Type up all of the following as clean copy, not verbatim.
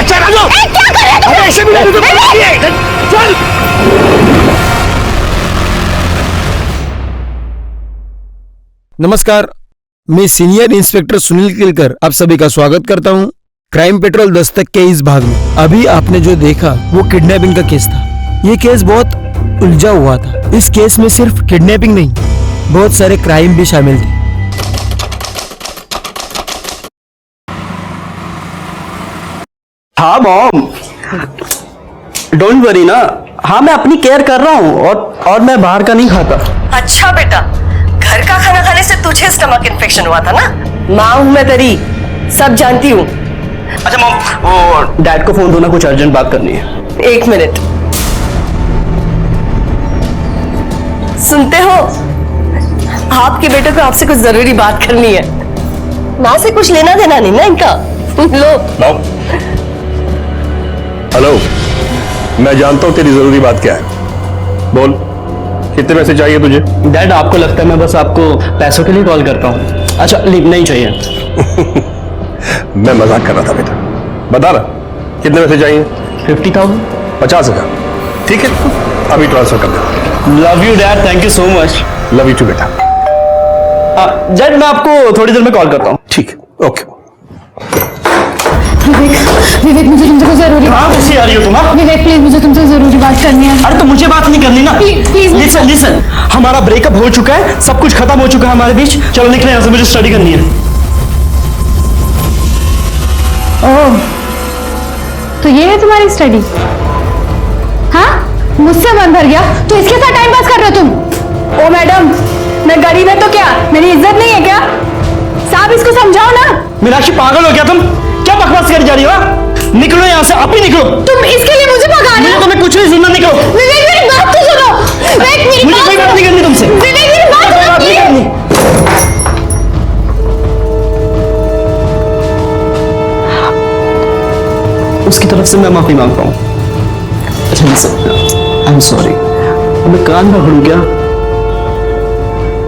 चल क्या कर रहे हो? ऐसे भी चल। नमस्कार, मैं सीनियर इंस्पेक्टर सुनील किलकर आप सभी का स्वागत करता हूं क्राइम पेट्रोल दस्तक के इस भाग में। अभी आपने जो देखा वो किडनैपिंग का केस था। ये केस बहुत उलझा हुआ था। इस केस में सिर्फ किडनैपिंग नहीं, बहुत सारे क्राइम भी शामिल थे। हाँ मॉम, डोंट वरी ना। हाँ मैं अपनी केयर कर रहा हूँ और मैं बाहर का नहीं खाता। अच्छा बेटा, घर का खाना खाने से तुझे स्टमक इन्फेक्शन हुआ था ना? माँ हूँ मैं तेरी, सब जानती हूँ। अच्छा मॉम, वो डैड को फोन दो ना, कुछ अर्जेंट बात करनी है। 1 मिनट। सुनते हो? आपके बेटे को आपसे कुछ जरूरी बात करनी है। माँ से कुछ लेना देना नहीं ना इनका। लो। हेलो, मैं जानता हूँ तेरी जरूरी बात क्या है। बोल, कितने पैसे चाहिए तुझे? डैड आपको लगता है मैं बस आपको पैसों के लिए कॉल करता हूँ? अच्छा नहीं चाहिए। मैं मजाक कर रहा था बेटा। बता ना, कितने पैसे चाहिए? 50,000। 50,000। ठीक है, अभी ट्रांसफर कर दे। Love you dad, thank you so much. Love you too बेटा। डैड मैं आपको थोड़ी देर में कॉल करता हूँ। ठीक है, ओके। विवेक मुझे तुमसे कुछ जरूरी। कहाँ कैसी आ रही हो तुम? विवेक प्लीज मुझे तुमसे जरूरी बात करनी है। अरे तो मुझे बात नहीं करनी ना। प्लीज लिसन, हमारा ब्रेकअप हो चुका है, सब कुछ खत्म हो चुका है हमारे बीच। चलो निकले यहाँ से, मुझे स्टडी करनी है। ओह, तो ये है तुम्हारी स्टडी? हाँ, मुझसे मन भर गया तो इसके साथ टाइम पास कर रहे हो तुम? ओ मैडम, मैं गरीब है तो क्या मेरी इज्जत नहीं है क्या? साहब इसको समझाओ ना। मीनाक्षी पागल हो गया तुम? क्या बकवास कर जा रही हो? निकलो यहाँ से, आप ही निकलो। तुम इसके लिए मुझे भगा रहे हो? तुम्हें कुछ नहीं सुनना, निकलो। विवेक मेरी बात तो सुनो। विवेक मेरी मुझे कोई बात नहीं करनी तुमसे। विवेक मेरी बात सुनो प्लीज। उसकी तरफ से मैं माफी मांगता हूँ। अच्छा लिसन, आई एम सॉरी। मैं कान पकड़ू क्या?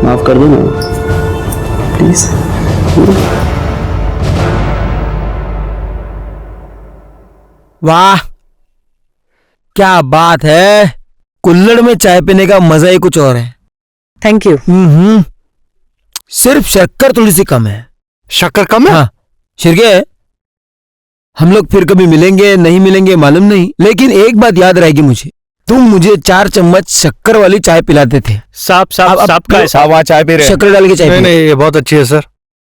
माफ कर दो ना प्लीज। वाह, क्या बात है। कुल्हड़ में चाय पीने का मजा ही कुछ और है। Thank you. सिर्फ शक्कर थोड़ी सी कम है। शक्कर कम है? हाँ शिरके, हम लोग फिर कभी मिलेंगे नहीं मिलेंगे मालूम नहीं, लेकिन एक बात याद रहेगी मुझे, तुम मुझे 4 चम्मच शक्कर वाली चाय पिलाते थे। साहब चाय पी रहे? शक्कर डाल के चाय। नहीं, ये बहुत अच्छी है सर।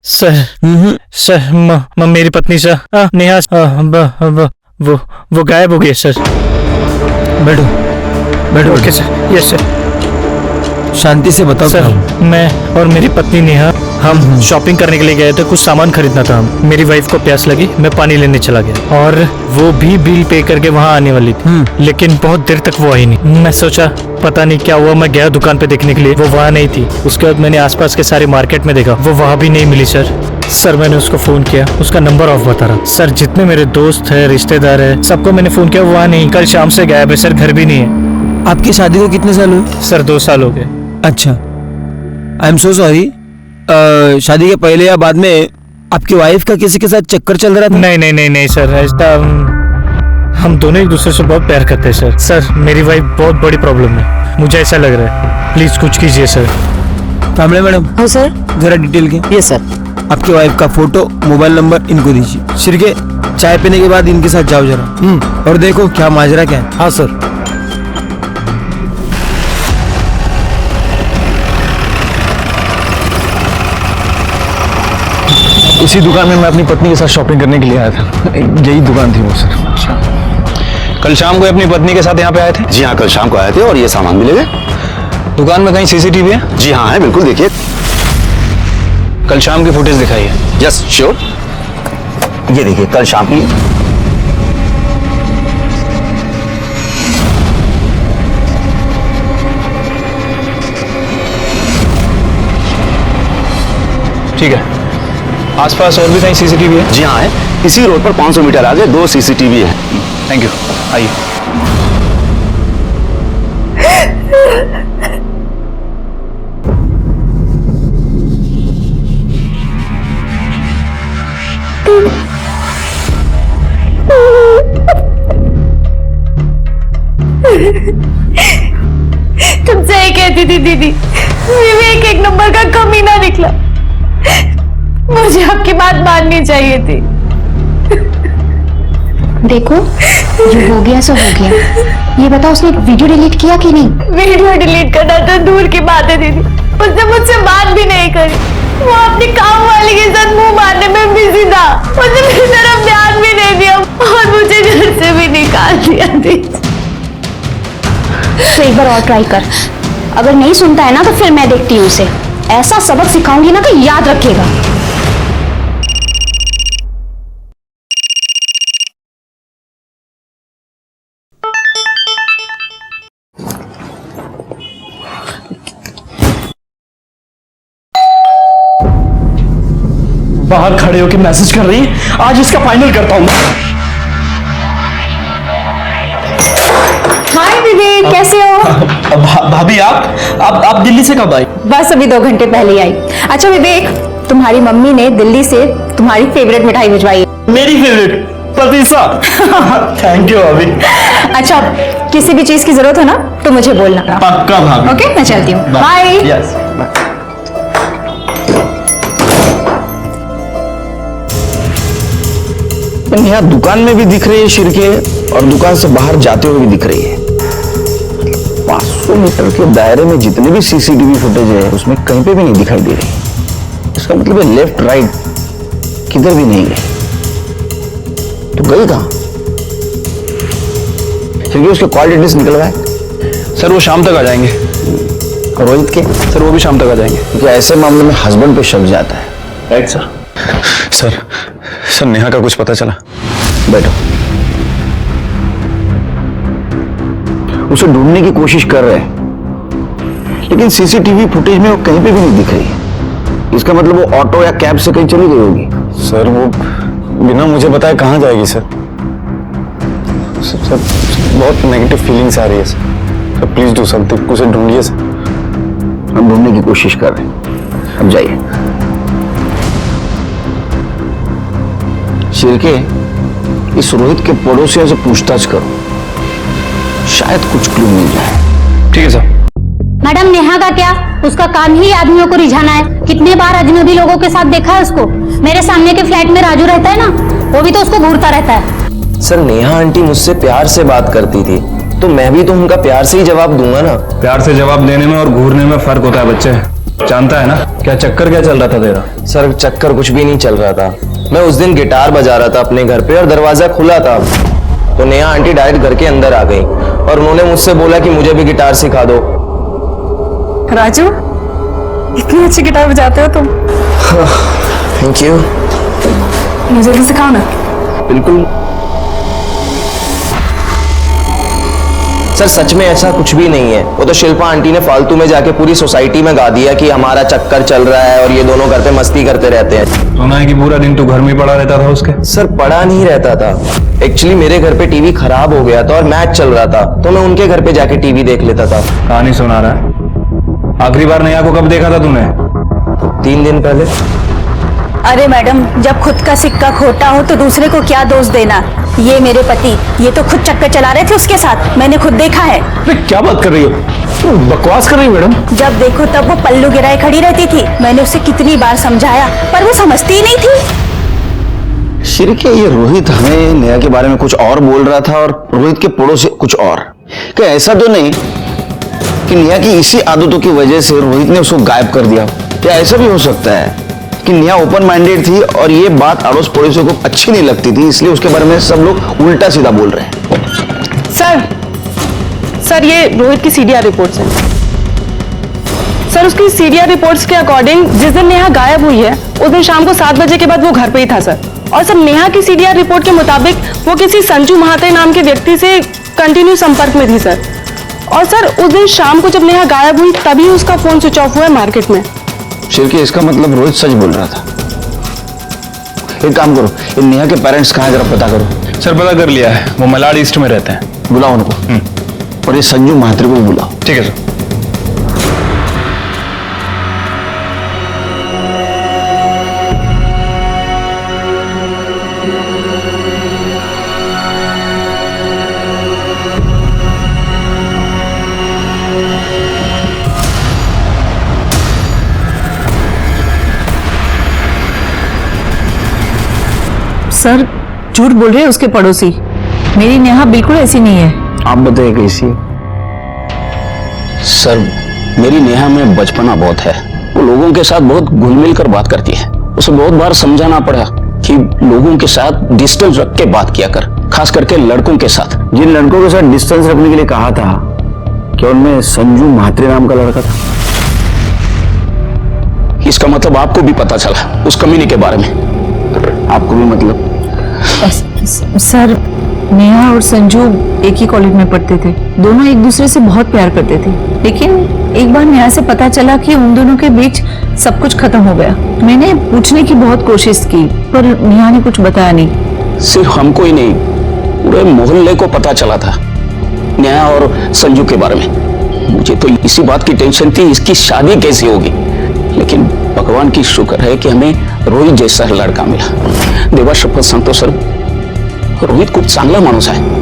सर मेरी पत्नी सर नेहा वो गायब हो गई सर। बैठो बैठो। Okay sir. Yes sir. शांति से बताओ। सर मैं और मेरी पत्नी नेहा हम शॉपिंग करने के लिए गए थे, कुछ सामान खरीदना था। मेरी वाइफ को प्यास लगी, मैं पानी लेने चला गया और वो भी बिल पे करके वहाँ आने वाली थी, लेकिन बहुत देर तक वो आई नहीं। मैं सोचा पता नहीं क्या हुआ, मैं गया दुकान पे देखने के लिए, वो वहाँ नहीं थी। उसके बाद मैंने आसपास के सारे मार्केट में देखा, वो वहाँ भी नहीं मिली सर। मैंने उसको फोन किया, उसका नंबर ऑफ बता रहा। सर जितने मेरे दोस्त है रिश्तेदार है सबको मैंने फोन किया, वो वहाँ नहीं। कल शाम से गायब है सर, घर भी नहीं है। आपकी शादी को कितने साल हुए? सर 2 साल हो गए। अच्छा, आई एम सो सॉरी। शादी के पहले या बाद में आपकी वाइफ का किसी के साथ चक्कर चल रहा था? नहीं सर, ऐसा हम दोनों एक दूसरे से बहुत प्यार करते हैं सर। मेरी वाइफ बहुत बड़ी प्रॉब्लम है, मुझे ऐसा लग रहा है, प्लीज कुछ कीजिए सर। कामले मैडम। हाँ सर। जरा डिटेल के। Yes sir. आपकी वाइफ का फोटो, मोबाइल नंबर इनको दीजिए। शिरके, चाय पीने के बाद इनके साथ जाओ जरा और देखो क्या माजरा क्या है। हाँ सर। इसी दुकान में मैं अपनी पत्नी के साथ शॉपिंग करने के लिए आया था। यही दुकान थी वो सर। कल शाम को अपनी पत्नी के साथ यहाँ पे आए थे? जी हाँ, कल शाम को आए थे और ये सामान भी ले गए। दुकान में कहीं सीसीटीवी है? जी हाँ है, बिल्कुल देखिए। कल शाम की फुटेज दिखाइए। Yes sure. ये देखिए कल शाम की। ठीक है, आसपास और भी कहीं सीसीटीवी है? जी हाँ है, इसी रोड पर 500 मीटर आगे 2 सीसीटीवी है। थैंक यू, आइए। थी दीदी, विवेक एक नंबर का कमीना निकला। मुझे आपकी बात माननी चाहिए थी। देखो, जो हो गया सो हो गया। ये बताओ उसने वीडियो डिलीट किया कि नहीं? वीडियो डिलीट करना तो दूर की बात है दीदी, उसने मुझसे बात भी नहीं करी। वो अपनी काम वाली के साथ मुंह मारने में बिजी था। उसने मेरी तरफ ध्यान भी नहीं दिया और मुझे घर से भी निकाल दिया दीदी। तो एक बार और ट्राई कर। अगर नहीं सुनता है ना तो फिर मैं देखती हूँ उसे। ऐसा सबक सिखाऊंगी ना कि याद रखेगा। बाहर खड़े होकर मैसेज कर रही है, आज इसका फाइनल करता हूं। हाय विवेक, कैसे हो? भाभी आप दिल्ली से कब आई? बस अभी 2 घंटे पहले आई। अच्छा विवेक, तुम्हारी मम्मी ने दिल्ली से तुम्हारी फेवरेट मिठाई भिजवाई है। मेरी फेवरेट पतीसा। थैंक यू भाभी। अच्छा, किसी भी चीज की जरूरत हो ना तो मुझे बोलना। पक्का भाभी। ओके, मैं चलती हूँ। बाय। यस। यहाँ दुकान में भी दिख रही है शिरके और दुकान से बाहर जाते हुए भी दिख रही है। 500 मीटर के दायरे में जितने भी सीसीटीवी फुटेज है उसमें कहीं पे भी नहीं दिखाई दे रही। इसका मतलब है लेफ्ट राइट किधर भी नहीं गई। तो गई कहां? क्योंकि उसके कॉल डिटेल्स निकलवाए। सर वो शाम तक आ जाएंगे। और रोहित के? सर वो भी शाम तक आ जाएंगे। क्योंकि ऐसे मामले में हस्बैंड पे शक जाता है। Right sir. सर नेहा का कुछ पता चला? बैठो। उसे ढूंढने की कोशिश कर रहे हैं लेकिन सीसीटीवी फुटेज में वो कहीं पे भी नहीं दिख रही है। इसका मतलब वो ऑटो या कैब से कहीं चली गई होगी। सर वो बिना मुझे बताए कहाँ जाएगी सर? सर बहुत नेगेटिव फीलिंग्स आ रही है सर। प्लीज डू समथिंग, उसे ढूंढिए सर। हम ढूंढने की कोशिश कर रहे हैं। अब जाइए। शिरके, इस रोहित के पड़ोसियों से पूछताछ करो, शायद कुछ क्लू मिल जाए। ठीक है सर। मैडम, नेहा का क्या? उसका काम ही आदमियों को रिझाना है। कितने बार अजनबी लोगों के साथ देखा है उसको। मेरे सामने के फ्लैट में राजू रहता है ना, वो भी तो उसको घूरता रहता है। सर नेहा आंटी मुझसे प्यार से बात करती थी तो मैं भी तो उनका प्यार से ही जवाब दूंगा ना। प्यार से जवाब देने में और घूरने में फर्क होता है बच्चे, जानता है ना? क्या चक्कर क्या चल रहा था तेरा? सर चक्कर कुछ भी नहीं चल रहा था। मैं उस दिन गिटार बजा रहा था अपने घर पे और दरवाजा खुला था तो नेहा आंटी डायरेक्ट घर के अंदर आ गई और उन्होंने मुझसे बोला कि मुझे भी गिटार सिखा दो। राजू, इतनी अच्छी गिटार बजाते हो तुम। Thank you. मुझे भी सिखाओ ना। बिल्कुल सर, सच में ऐसा कुछ भी नहीं है। वो तो शिल्पा आंटी ने फालतू में जाके पूरी सोसाइटी में गा दिया कि हमारा चक्कर चल रहा है और ये दोनों घर पे मस्ती करते रहते हैं। सुना है कि पूरा दिन तू घर में पड़ा रहता था उसके? सर पड़ा नहीं रहता था, एक्चुअली मेरे घर पे टीवी खराब हो गया था और मैच चल रहा था तो मैं उनके घर पे जाके टीवी देख लेता था। कहानी सुना रहा है। आखिरी बार नेहा को कब देखा था तूने? 3 दिन पहले। अरे मैडम, जब खुद का सिक्का खोटा हो तो दूसरे को क्या दोष देना। ये मेरे पति, ये तो खुद चक्कर चला रहे थे उसके साथ, मैंने खुद देखा है। क्या बात कर रही हो? बकवास कर रही हो मैडम। जब देखो तब वो पल्लू गिराए खड़ी रहती थी। मैंने उसे कितनी बार समझाया पर वो समझती ही नहीं थी। शिरके, ये रोहित हमें नेहा के बारे में कुछ और बोल रहा था और रोहित के पड़ोसी कुछ और। क्या ऐसा तो नहीं कि नेहा की इसी आदतों की वजह से रोहित ने उसको गायब कर दिया? क्या ऐसा भी हो सकता है कि नेहा ओपन माइंडेड थी और ये बात अड़ोस पड़ोसियों को अच्छी नहीं लगती थी, इसलिए उसके बारे में सब लोग उल्टा सीधा बोल रहे हैं? सर ये रोहित की सीडीआर रिपोर्ट्स हैं। सर उसकी सीडीआर रिपोर्ट्स के अकॉर्डिंग जिस दिन नेहा गायब हुई है उस दिन शाम को 7 बजे के बाद वो घर पे ही था सर। और सर नेहा की सीडीआर रिपोर्ट के मुताबिक वो किसी संजू महाते नाम के व्यक्ति से कंटिन्यू संपर्क में थी सर। और सर उस दिन शाम को जब नेहा गायब हुई तभी उसका फोन स्विच ऑफ हुआ है मार्केट में। शिरके, इसका मतलब रोहित सच बोल रहा था। एक काम करो, इन नेहा के पेरेंट्स कहाँ हैं जरा पता करो। सर पता कर लिया है, वो मलाड ईस्ट में रहते हैं। बुलाओ उनको। और ये संजू महात्री को भी बुलाओ। ठीक है सर। सर झूठ बोल रहे हैं उसके पड़ोसी। मेरी नेहा बिल्कुल ऐसी नहीं है। आप बताइए कैसी? सर मेरी नेहा में बचपना बहुत है। वो लोगों के साथ बहुत घुल मिल कर बात करती है। उसे बहुत बार समझाना पड़ा कि लोगों के साथ डिस्टेंस रख के बात किया कर, खास करके लड़कों के साथ। जिन लड़कों के साथ डिस्टेंस रखने के लिए कहा था, क्या उनमें संजू म्हात्रे नाम का लड़का था? इसका मतलब आपको भी पता चला उस कमीने के बारे में? आपको भी मतलब? सर नेहा और संजू एक ही कॉलेज में पढ़ते थे। दोनों एक दूसरे से बहुत प्यार करते थे, लेकिन एक बार नेहा से पता चला कि उन दोनों के बीच सब कुछ खत्म हो गया। मैंने पूछने की बहुत कोशिश की पर नेहा ने कुछ बताया नहीं। सिर्फ हमको ही नहीं, पूरे मोहल्ले को पता चला था नेहा और संजू के बारे में। मुझे तो इसी बात की टेंशन थी, इसकी शादी कैसे होगी। लेकिन भगवान की शुक्र है कि हमें रोहित जैसा लड़का मिला। देवा शपथ सांगतो सर, रोहित खूप चांगला माणूस आहे।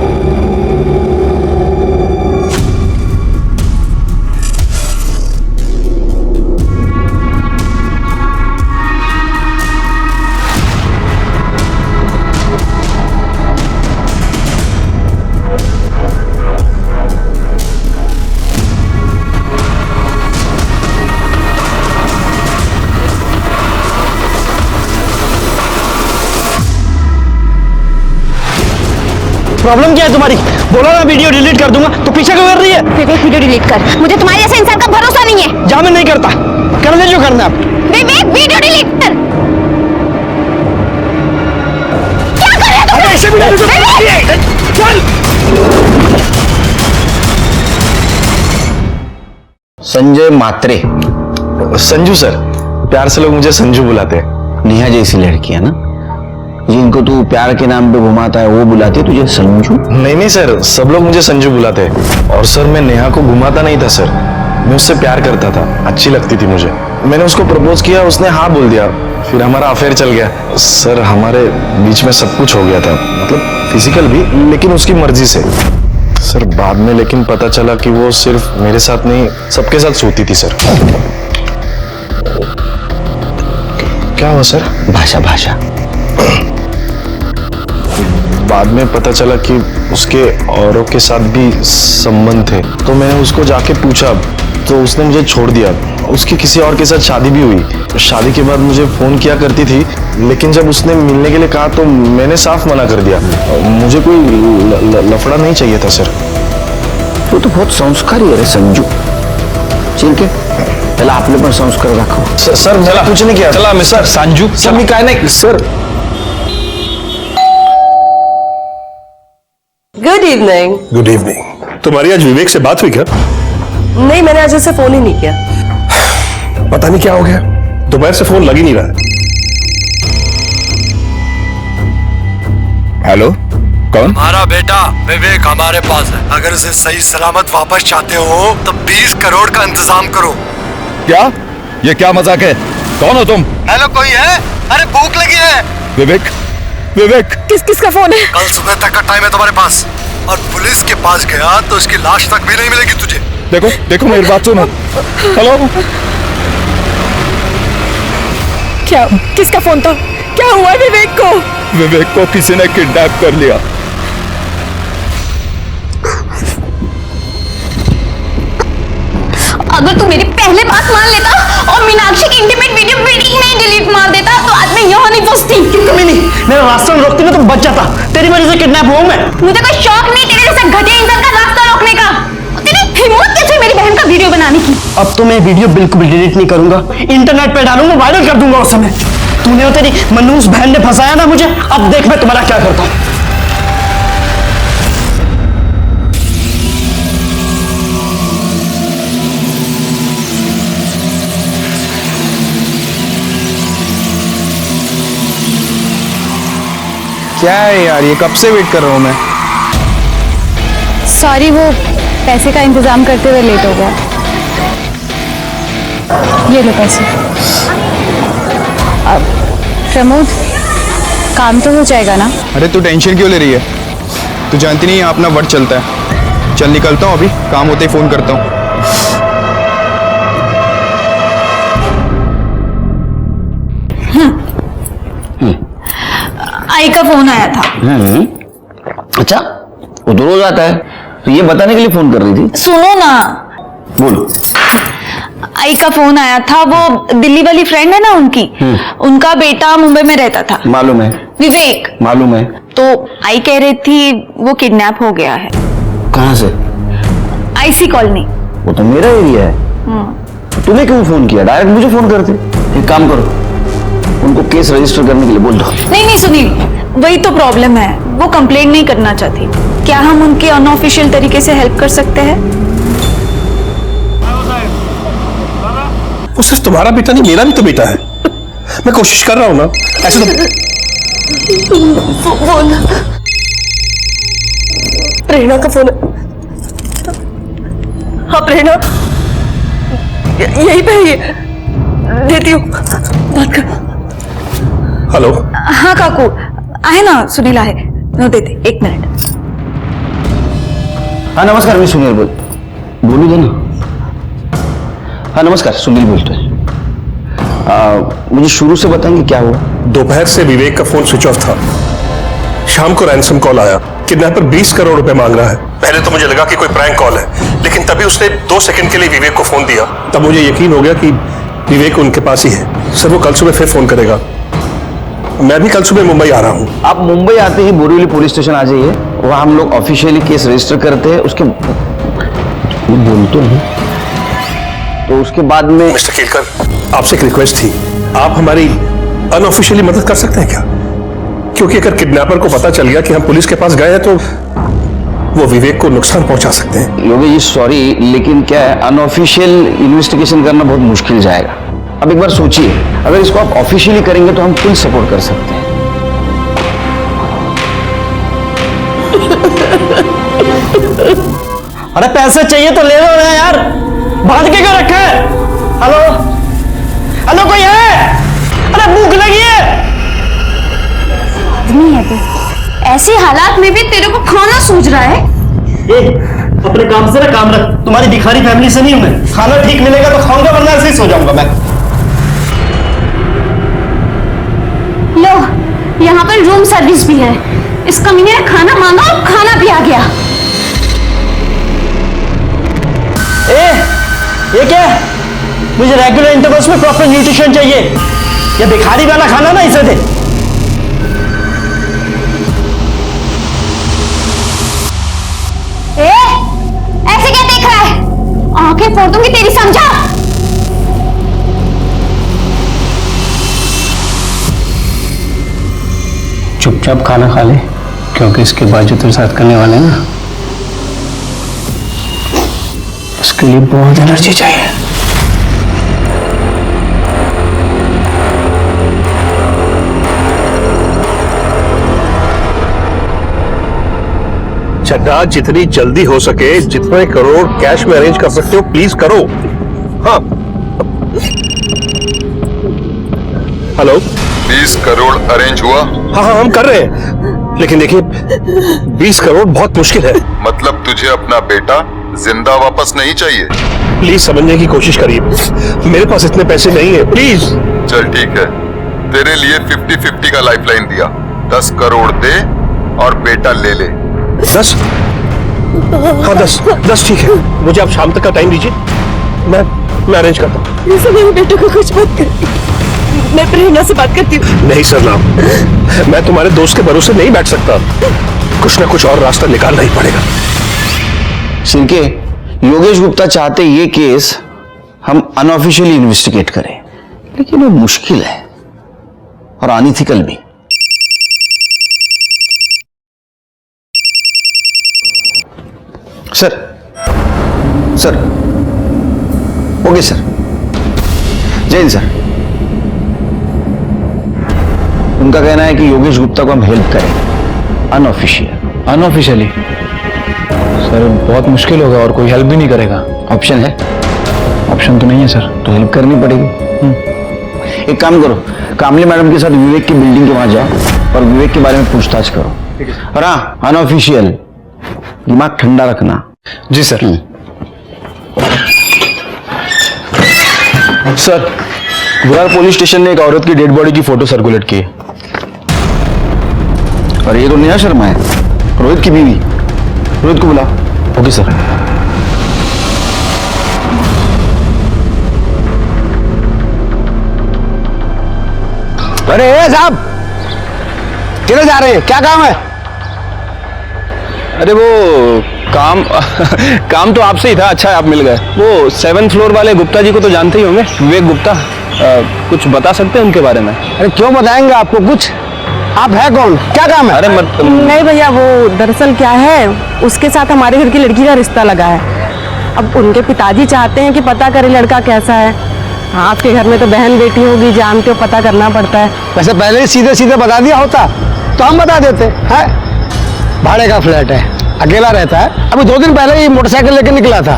प्रॉब्लम क्या है तुम्हारी? बोला ना वीडियो डिलीट कर दूंगा, तो पीछे क्यों कर रही है? विवेक वीडियो डिलीट कर, मुझे तुम्हारे जैसे इंसान का भरोसा नहीं है। जा, मैं नहीं करता, करने जो करना है। विवेक वीडियो डिलीट कर। क्या कर रहे हो तुम? ऐसे भी चल। संजय म्हात्रे। संजू सर, प्यार से लोग मुझे संजू बुलाते हैं। नेहा जैसी लड़की है ना, जिनको तू प्यार के नाम पे घुमाता है, वो बुलाती है तुझे संजू? नहीं नहीं सर, सब लोग मुझे संजू बुलाते हैं। और सर मैं नेहा को घुमाता नहीं था सर, मैं उससे प्यार करता था, अच्छी लगती थी मुझे। मैंने उसको प्रपोज किया, उसने हाँ बोल दिया, फिर हमारा अफेयर चल गया। सर हमारे बीच में सब कुछ हो गया था, मतलब फिजिकल भी, लेकिन उसकी मर्जी से। सर बाद में लेकिन पता चला कि वो सिर्फ मेरे साथ नहीं, सबके साथ सोती थी सर। क्या हुआ सर? भाषा भाषा। बाद में पता चला कि उसके औरों के साथ भी संबंध थे, तो मैंने उसको जाके पूछा तो उसने मुझे छोड़ दिया। उसकी किसी और के साथ शादी भी हुई। शादी के बाद मुझे फोन किया करती थी, लेकिन जब उसने मिलने के लिए कहा तो मैंने साफ मना कर दिया। मुझे कोई लफड़ा नहीं चाहिए था सर। तू तो बहुत संस्कारी है रे संजू। ठीक है, पहले आपने पर संस्कार रखो। सर मैंने कुछ नहीं किया। चला मिस्टर संजू, सर मैं क्या नहीं sir. Good evening. Good evening. तुम्हारी आज विवेक से बात हुई क्या? नहीं, मैंने आज उससे फोन ही नहीं किया। पता नहीं क्या हो गया, दोपहर से फोन लग ही नहीं रहा है। हेलो, कौन? हमारा बेटा विवेक हमारे पास है। अगर उसे सही सलामत वापस चाहते हो तो 20 करोड़ का इंतजाम करो। क्या? ये क्या मजाक है? कौन हो तुम? हेलो, कोई है? अरे भूख लगी है। विवेक, विवेक। किसका फोन है? कल सुबह तक का टाइम है तुम्हारे पास, और पुलिस के पास गया तो उसकी लाश तक भी नहीं मिलेगी तुझे। देखो देखो मेरी बात सुनो। हेलो, क्या? किसका फोन था? क्या हुआ विवेक को? विवेक को किसी ने किडनैप कर लिया। अगर तू मेरी पहले बात मान लेता और मीनाक्षी की इंटीमेट वीडियो नहीं डिलीट मार देता तो आज मैं यहाँ नहीं पहुंचती। कमी नहीं, मेरा रास्ता रोकती ना तो बच जाता। तेरी वजह से किडनैप हुआ मैं। मुझे कोई शौक नहीं तेरे जैसा घटिया इंसान का रास्ता रोकने का। तेरी हिम्मत कैसे मेरी बहन का वीडियो बनाने की? अब तो मैं वीडियो बिल्कुल डिलीट नहीं करूंगा, इंटरनेट पे डालूंगा, वायरल कर दूंगा। उस समय तूने और तेरी मनूस बहन ने फंसाया ना मुझे, अब देख मैं तुम्हारा क्या करता हूँ। क्या है यार, ये कब से वेट कर रहा हूँ मैं। सॉरी, वो पैसे का इंतजाम करते हुए लेट हो गया। ये लो पैसे। अब प्रमोद, काम तो हो जाएगा ना? अरे तू टेंशन क्यों ले रही है? तू जानती नहीं यहाँ अपना वर्ड चलता है। चल निकलता हूँ, अभी काम होते ही फोन करता हूँ। आई का फोन आया था। अच्छा, वो तो रोज आता है, तो ये बताने के लिए फोन कर रही थी? सुनो ना, बोलो। आई का फोन आया था, वो दिल्ली वाली फ्रेंड है ना उनकी, उनका बेटा मुंबई में रहता था। मालूम है। विवेक। मालूम है। तो आई कह रही थी वो किडनैप हो गया है। कहाँ से? IC colony. वो तो मेरा एरिया है। तूने क्यों फोन किया? डायरेक्ट मुझे फोन करते। एक काम करो, उनको केस रजिस्टर करने के लिए बोल दो। नहीं सुनील, वही तो प्रॉब्लम है, वो कंप्लेंट नहीं करना चाहती। क्या हम उनके अनऑफिशियल तरीके से हेल्प कर सकते हैं? वो सिर्फ तुम्हारा बेटा नहीं, मेरा भी तो बेटा है। मैं कोशिश कर रहा हूं ना, ऐसे तो फोन प्रेरणा का फोन है। हाँ प्रेरणा, यही पे ही है, देती हूँ, बात कर। हेलो। हाँ काकू, आए ना, सुनील आए, नो देते, 1 मिनट। हाँ नमस्कार, मैं सुनील बोलू दे ना। हाँ नमस्कार, सुनील बोलते हैं। मुझे शुरू से बताएंगे क्या हुआ? दोपहर से विवेक का फोन स्विच ऑफ था। शाम को रैंसम कॉल आया, किडनैपर 20 करोड़ रुपए मांग रहा है। पहले तो मुझे लगा कि कोई प्रैंक कॉल है, लेकिन तभी उसने 2 सेकंड के लिए विवेक को फोन दिया। तब मुझे यकीन हो गया कि विवेक उनके पास ही है। सर वो कल सुबह फिर फोन करेगा। मैं भी कल सुबह मुंबई आ रहा हूँ। आप मुंबई आते ही बोरीवली पुलिस स्टेशन आ जाइए, वहां हम लोग ऑफिशियली केस रजिस्टर करते हैं। उसके बोल तो उसके बाद में। मिस्टर केलकर, आपसे एक रिक्वेस्ट थी, आप हमारी अनऑफिशियली मदद कर सकते हैं क्या? क्योंकि अगर किडनैपर को पता चल गया कि हम पुलिस के पास गए हैं तो वो विवेक को नुकसान पहुंचा सकते हैं। योगेश जी सॉरी, लेकिन क्या है, अनऑफिशियल इन्वेस्टिगेशन करना बहुत मुश्किल जाएगा। अब एक बार सोचिए, अगर इसको आप ऑफिशियली करेंगे तो हम फुल सपोर्ट कर सकते हैं। अरे पैसे चाहिए तो ले लो ना यार, बांध के क्यों रखा है? हेलो हेलो, कोई है? अरे भूख लगी है। आदमी है तू, ऐसे हालात में भी तेरे को खाना सूझ रहा है? अपने काम से ना काम रख, तुम्हारी भिखारी फैमिली से नहीं हूं मैं। खाना ठीक मिलेगा तो खाऊंगा, वरना ऐसे ही सो जाऊंगा मैं। लो, यहाँ पर रूम सर्विस भी है। इस कमीने ने खाना मांगा और खाना भी आ गया। ये क्या है? मुझे रेगुलर इंटरवल्स में प्रॉपर न्यूट्रिशन चाहिए। ये भिखारी वाला खाना ना इसे दे। ऐसे क्या देख रहा है? आंखें फोड़ दूंगी तेरी, समझा? चुपचाप खाना खा ले, क्योंकि इसके बाद जो तेरे साथ करने वाले हैं ना, उसके लिए बहुत एनर्जी चाहिए। चड्डा, जितनी जल्दी हो सके, जितने करोड़ कैश में अरेंज कर सकते हो प्लीज करो। हाँ हेलो। 20 करोड़ अरेंज हुआ? हाँ हम कर रहे हैं, लेकिन देखिए 20 करोड़ बहुत मुश्किल है। मतलब तुझे अपना बेटा जिंदा वापस नहीं चाहिए? प्लीज समझने की कोशिश करिए, मेरे पास इतने पैसे नहीं है, प्लीज। चल ठीक है, तेरे लिए 50-50 का लाइफलाइन दिया। 10 करोड़ दे और बेटा ले ले। 10? हाँ 10 ठीक है। मुझे आप शाम तक का टाइम दीजिए, मैं अरेंज करता हूँ। मेरे बेटे को कुछ मत कर, मैं प्रेरणा से बात करती हूँ। नहीं सरनाम, मैं तुम्हारे दोस्त के भरोसे नहीं बैठ सकता। कुछ ना कुछ और रास्ता निकालना ही पड़ेगा। सिंके, योगेश गुप्ता चाहते ये केस हम अनऑफिशियली इन्वेस्टिगेट करें, लेकिन वो मुश्किल है और अनइथिकल भी। सर ओके सर, जय हिंद सर। उनका कहना है कि योगेश गुप्ता को हम हेल्प करें अनऑफिशियली। सर बहुत मुश्किल होगा और कोई हेल्प भी नहीं करेगा। ऑप्शन है? ऑप्शन तो नहीं है सर। तो हेल्प करनी पड़ेगी। एक काम करो, कामले मैडम के साथ विवेक की बिल्डिंग के वहां जाओ और विवेक के बारे में पूछताछ करो। और हाँ, अनऑफिशियल, दिमाग ठंडा रखना। जी sir. Sir, Virar police station ने एक औरत की डेड बॉडी की फोटो सर्कुलेट की है। अरे ये तो नेहा शर्मा है, रोहित की बीवी। रोहित को बुला। Okay sir. अरे साहब, किधर जा रहे हैं? क्या काम है? अरे वो काम काम तो आपसे ही था। अच्छा है आप मिल गए। वो 7th फ्लोर वाले गुप्ता जी को तो जानते ही होंगे, विवेक गुप्ता। कुछ बता सकते हैं उनके बारे में? अरे क्यों बताएंगे आपको कुछ? आप है कौन? क्या काम है? अरे नहीं भैया, वो दरअसल क्या है, उसके साथ हमारे घर की लड़की का रिश्ता लगा है। अब उनके पिताजी चाहते हैं कि पता करें लड़का कैसा है। हाँ, आपके घर में तो बहन बेटी होगी, जानते हो, पता करना पड़ता है। वैसे पहले ही सीधे सीधे बता दिया होता तो हम बता देते हैं। भाड़े का फ्लैट है, अकेला रहता है। अभी 2 दिन पहले ही मोटरसाइकिल लेके निकला था,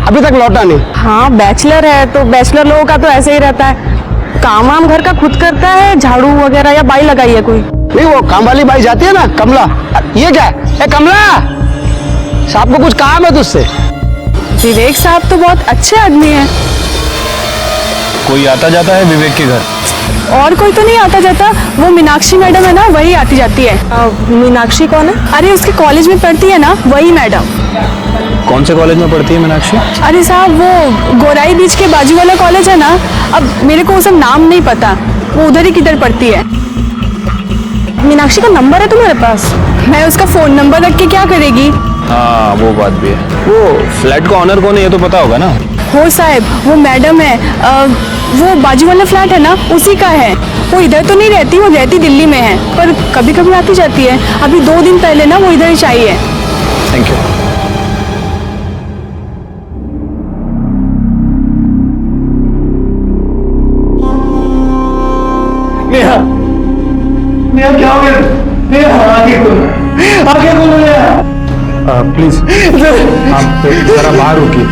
अभी तक लौटा नहीं। हाँ, बैचलर है तो बैचलर लोगों का तो ऐसे ही रहता है। काम वाम घर का खुद करता है, झाड़ू वगैरह, या बाई लगाई है कोई? नहीं, वो काम वाली बाई जाती है ना, कमला। ये क्या है? कमला, साहब को कुछ काम है तुझसे? विवेक साहब तो बहुत अच्छे आदमी है। कोई आता जाता है विवेक के घर? और कोई तो नहीं आता जाता। वो मीनाक्षी मैडम है ना, वही आती जाती है। मीनाक्षी कौन है? अरे उसके कॉलेज में पढ़ती है ना, वही मैडम। कौन से कॉलेज में पढ़ती है मीनाक्षी? अरे साहब, वो गोराई बीच के बाजू वाला कॉलेज है ना। अब मेरे को वो सब नाम नहीं पता, वो उधर ही किधर पढ़ती है। मीनाक्षी का नंबर है तुम्हारे पास? मैं उसका फोन नंबर रख के क्या करेगी? हाँ, वो बात भी है। वो फ्लैट का ऑनर कौन है ये तो पता होगा ना? हो साहब, वो मैडम है। वो बाजू वाला फ्लैट है ना, उसी का है। वो इधर तो नहीं रहती, वो रहती दिल्ली में है, पर कभी कभी आती जाती है। अभी 2 दिन पहले ना वो इधर ही आई है। Thank you. नेहा, नेहा क्या हो गया? नेहा, आगे खोलो नेहा। प्लीज आप जरा बाहर रुकिए।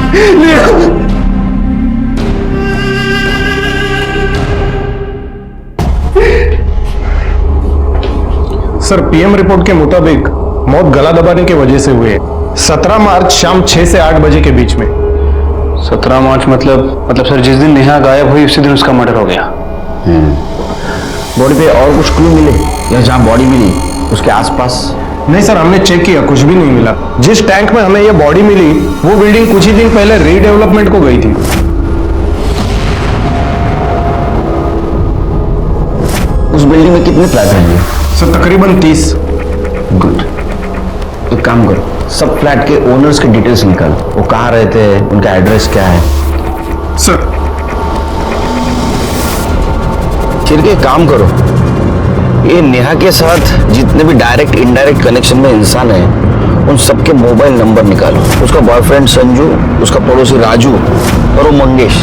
सर, पीएम रिपोर्ट के मुताबिक मौत गला दबाने की वजह से हुई है। 17 मार्च शाम 6 से 8 बजे के बीच में। 17 मार्च मतलब सर जिस दिन नेहा गायब हुई उसी दिन उसका मर्डर हो गया। बॉडी पे और कुछ क्लू मिले या जहाँ बॉडी मिली उसके आसपास? नहीं सर, हमने चेक किया, कुछ भी नहीं मिला। जिस टैंक में हमें यह बॉडी मिली वो बिल्डिंग कुछ ही दिन पहले रीडेवलपमेंट को गई थी। उस बिल्डिंग में कितने फ्लैट हैं? सर तकरीबन 30। गुड। एक काम करो, सब फ्लैट के ओनर्स के डिटेल्स निकालो। वो कहाँ रहते हैं, उनका एड्रेस क्या है? सर फिर के काम करो, ये नेहा के साथ जितने भी डायरेक्ट इनडायरेक्ट कनेक्शन में इंसान है उन सबके मोबाइल नंबर निकालो। उसका बॉयफ्रेंड संजू, उसका पड़ोसी राजू और वो मंगेश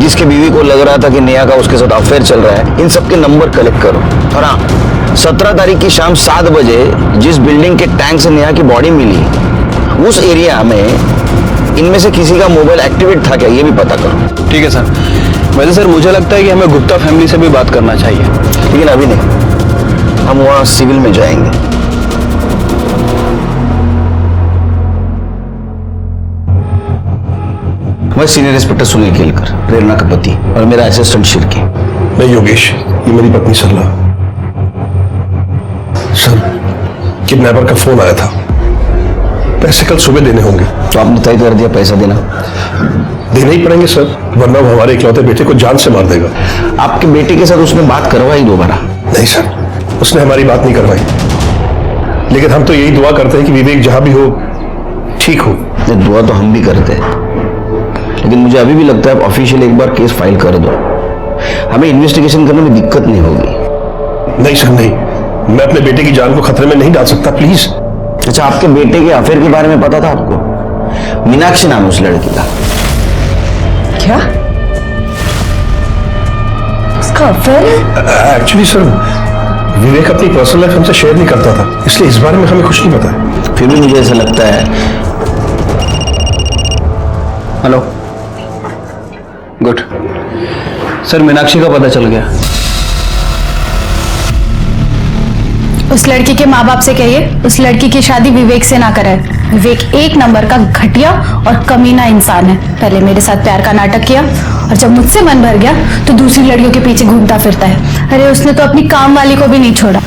जिसके बीवी को लग रहा था कि नेहा का उसके साथ अफेयर चल रहा है, इन सबके नंबर कलेक्ट करो। और हाँ, 17 तारीख की शाम 7 बजे जिस बिल्डिंग के टैंक से नेहा की बॉडी मिली उस एरिया में इनमें से किसी का मोबाइल एक्टिवेट था क्या, ये भी पता करो। ठीक है सर। वैसे सर मुझे लगता है कि हमें गुप्ता फैमिली से भी बात करना चाहिए। लेकिन अभी नहीं, हम वहां सिविल में जाएंगे। मैं सीनियर इंस्पेक्टर सुनील केलकर, प्रेरणा का पति, और मेरा असिस्टेंट शिरके। मैं योगेश, ये मेरी पत्नी सरला। सर, किडनैपर का फोन आया था, पैसे कल सुबह देने होंगे। तो आपने तय कर दिया पैसा देना? देने ही पड़ेंगे सर, वरना वो हमारे इकलौते बेटे को जान से मार देगा। आपके बेटे के साथ उसने बात करवाई दोबारा? नहीं सर, उसने हमारी बात नहीं करवाई। लेकिन हम तो यही दुआ करते हैं कि विवेक जहां भी हो ठीक हो। दुआ तो हम भी करते हैं, लेकिन मुझे अभी भी लगता है आप ऑफिशियल एक बार केस फाइल कर दो, हमें इन्वेस्टिगेशन करने में दिक्कत नहीं होगी। नहीं सर नहीं, मैं अपने बेटे की जान को खतरे में नहीं डाल सकता, प्लीज। अच्छा, आपके बेटे के अफेयर के बारे में पता था आपको? मीनाक्षी नाम है उस लड़की का। क्या? उसका अफेयर? एक्चुअली सर, विवेक अपनी पर्सनल लाइफ हमसे शेयर नहीं करता था, इसलिए इस बारे में हमें कुछ नहीं पता है। फिर भी मुझे ऐसा लगता है। हेलो, गुड सर, मीनाक्षी का पता चल गया। उस लड़की के माँ बाप से कहिए उस लड़की की शादी विवेक से ना कराए। विवेक 1 नंबर का घटिया और कमीना इंसान है। पहले मेरे साथ प्यार का नाटक किया और जब मुझसे मन भर गया तो दूसरी लड़कियों के पीछे घूमता फिरता है। अरे उसने तो अपनी काम वाली को भी नहीं छोड़ा।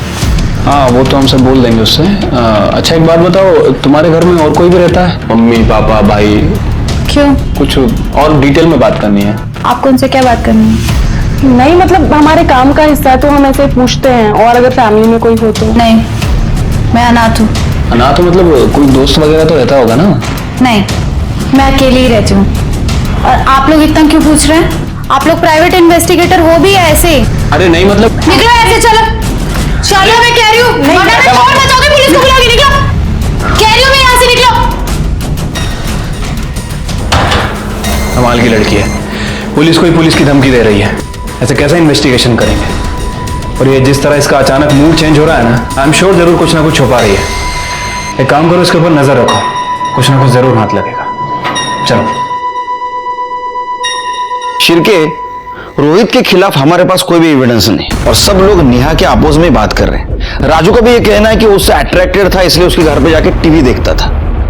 हाँ वो तो हम सब बोल देंगे उससे। अच्छा एक बात बताओ, तुम्हारे घर में और कोई भी रहता है? मम्मी पापा भाई? क्यों? कुछ और डिटेल में बात करनी है। आपको उनसे क्या बात करनी है? नहीं मतलब हमारे काम का हिस्सा है तो हम ऐसे पूछते हैं, और अगर फैमिली में कोई हो तो। नहीं, मैं अनाथ हूँ। अनाथ मतलब कोई दोस्त वगैरह तो रहता होगा ना? नहीं, मैं अकेली ही रहती हूँ। और आप लोग इतना क्यों पूछ रहे हैं? आप लोग प्राइवेट इन्वेस्टिगेटर हो भी या ऐसे? अरे नहीं मतलब निकलो ऐसे, चलो चलो, मैं कह रही हूँ। छोड़ बचाओगे, पुलिस को बुलाओगे, निकलो। कह रही हूँ मैं, यहाँ से निकलो। कमाल की लड़की है, पुलिस को ही पुलिस की धमकी दे रही है। ऐसे कैसा इन्वेस्टिगेशन करेंगे? और ये जिस तरह इसका अचानक मूड चेंज हो रहा है ना, आई एम श्योर जरूर कुछ ना कुछ छुपा रही है। एक काम करो, इसके ऊपर नजर रखो, कुछ ना कुछ जरूर हाथ लगेगा। चलो। शिरके, रोहित के खिलाफ हमारे पास कोई भी एविडेंस नहीं और सब लोग नेहा के अपोज में बात कर रहे हैं। राजू का भी ये कहना है कि उससे अट्रैक्टेड था इसलिए उसके घर पे जाके टीवी देखता था।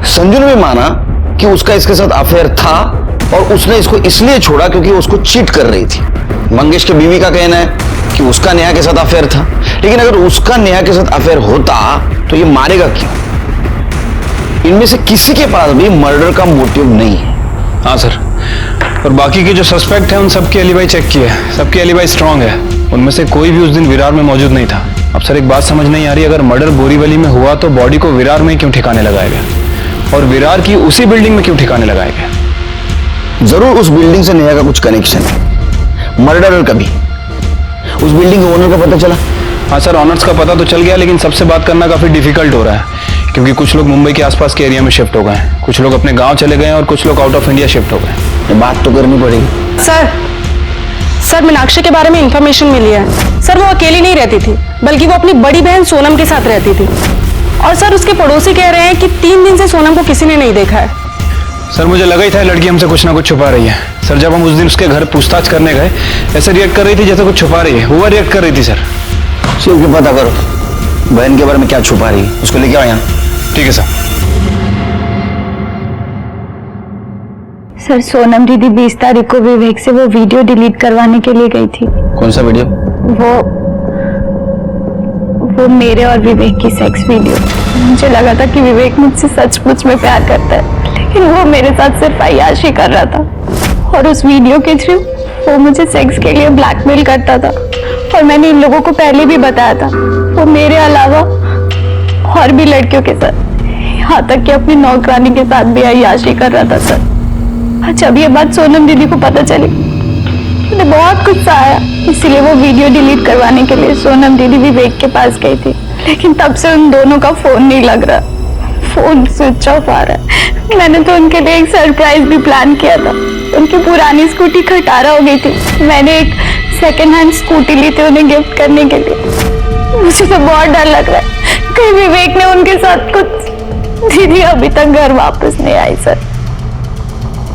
संजू ने भी माना कि उसका इसके साथ अफेयर था और उसने इसको इसलिए छोड़ा क्योंकि उसको चीट कर रही थी। मंगेश के बीवी का कहना है कि उसका नेहा के साथ अफेयर था, लेकिन अगर उसका नेहा के साथ अफेयर होता तो ये मारेगा क्यों? इनमें से किसी के पास भी मर्डर का मोटिव नहीं है। हाँ सर, और बाकी के जो सस्पेक्ट हैं उन सबके एलिबाई चेक किए, सबके एलिबाई स्ट्रांग है। उनमें से कोई भी उस दिन विरार में मौजूद नहीं था। अब सर एक बात समझ नहीं आ रही, अगर मर्डर बोरीवली में हुआ तो बॉडी को विरार में क्यों ठिकाने लगाया गया, और विरार की उसी बिल्डिंग में क्यों ठिकाने लगाया गया? जरूर उस बिल्डिंग से नेहा का कुछ कनेक्शन है, मर्डरर का भी। उस बिल्डिंग के ओनर का पता चला? हाँ सर, ऑनर्स का पता तो चल गया, लेकिन सबसे बात करना काफी डिफिकल्ट हो रहा है क्योंकि कुछ लोग मुंबई के आसपास के एरिया में शिफ्ट हो गए हैं, कुछ लोग अपने गांव चले गए हैं और कुछ लोग आउट ऑफ इंडिया शिफ्ट हो गए। ये बात तो करनी पड़ेगी। सर मीनाक्षी के बारे में इंफॉर्मेशन मिली है। सर वो अकेली नहीं रहती थी, बल्कि वो अपनी बड़ी बहन सोनम के साथ रहती थी। और सर उसके पड़ोसी कह रहे हैं कि 3 दिन से सोनम को किसी ने नहीं देखा है। सर मुझे लगा ही था लड़की हमसे कुछ ना कुछ छुपा रही है। सर जब हम उस दिन उसके घर पूछताछ करने गए, ऐसे रिएक्ट कर रही थी जैसे कुछ छुपा रही है, ओवर रिएक्ट कर रही थी सर। सिर्फ पता करो बहन के बारे में क्या छुपा रही है, उसको लेके आओ यहाँ। ठीक है सर। सर सोनम दीदी 20 तारीख को विवेक से वो वीडियो डिलीट करवाने के लिए गई थी। कौन सा वीडियो? वो मेरे और विवेक की सेक्स वीडियो। मुझे लगा था कि विवेक मुझसे सचमुच में प्यार करता है, लेकिन वो मेरे साथ सिर्फ अय्याशी कर रहा था और उस वीडियो के थ्रू वो मुझे सेक्स के लिए ब्लैकमेल करता था। और मैंने इन लोगों को पहले भी बताया था, वो मेरे अलावा और भी लड़कियों के साथ, यहाँ तक कि अपनी नौकरानी के साथ भी अय्याशी कर रहा था सर। जब ये बात सोनम दीदी को पता चली, मुझे बहुत गुस्सा आया, इसीलिए वो वीडियो डिलीट करवाने के लिए सोनम दीदी विवेक के पास गई थी। लेकिन तब से उन दोनों का फोन नहीं लग रहा, फोन स्विच ऑफ आ रहा है। मैंने तो उनके लिए एक सरप्राइज भी प्लान किया था। उनकी पुरानी स्कूटी खटारा हो गई थी, मैंने एक सेकेंड हैंड स्कूटी ली थी उन्हें गिफ्ट करने के लिए। मुझे तो बहुत डर लग रहा है कहीं विवेक ने उनके साथ कुछ। दीदी अभी तक घर वापस नहीं आई सर।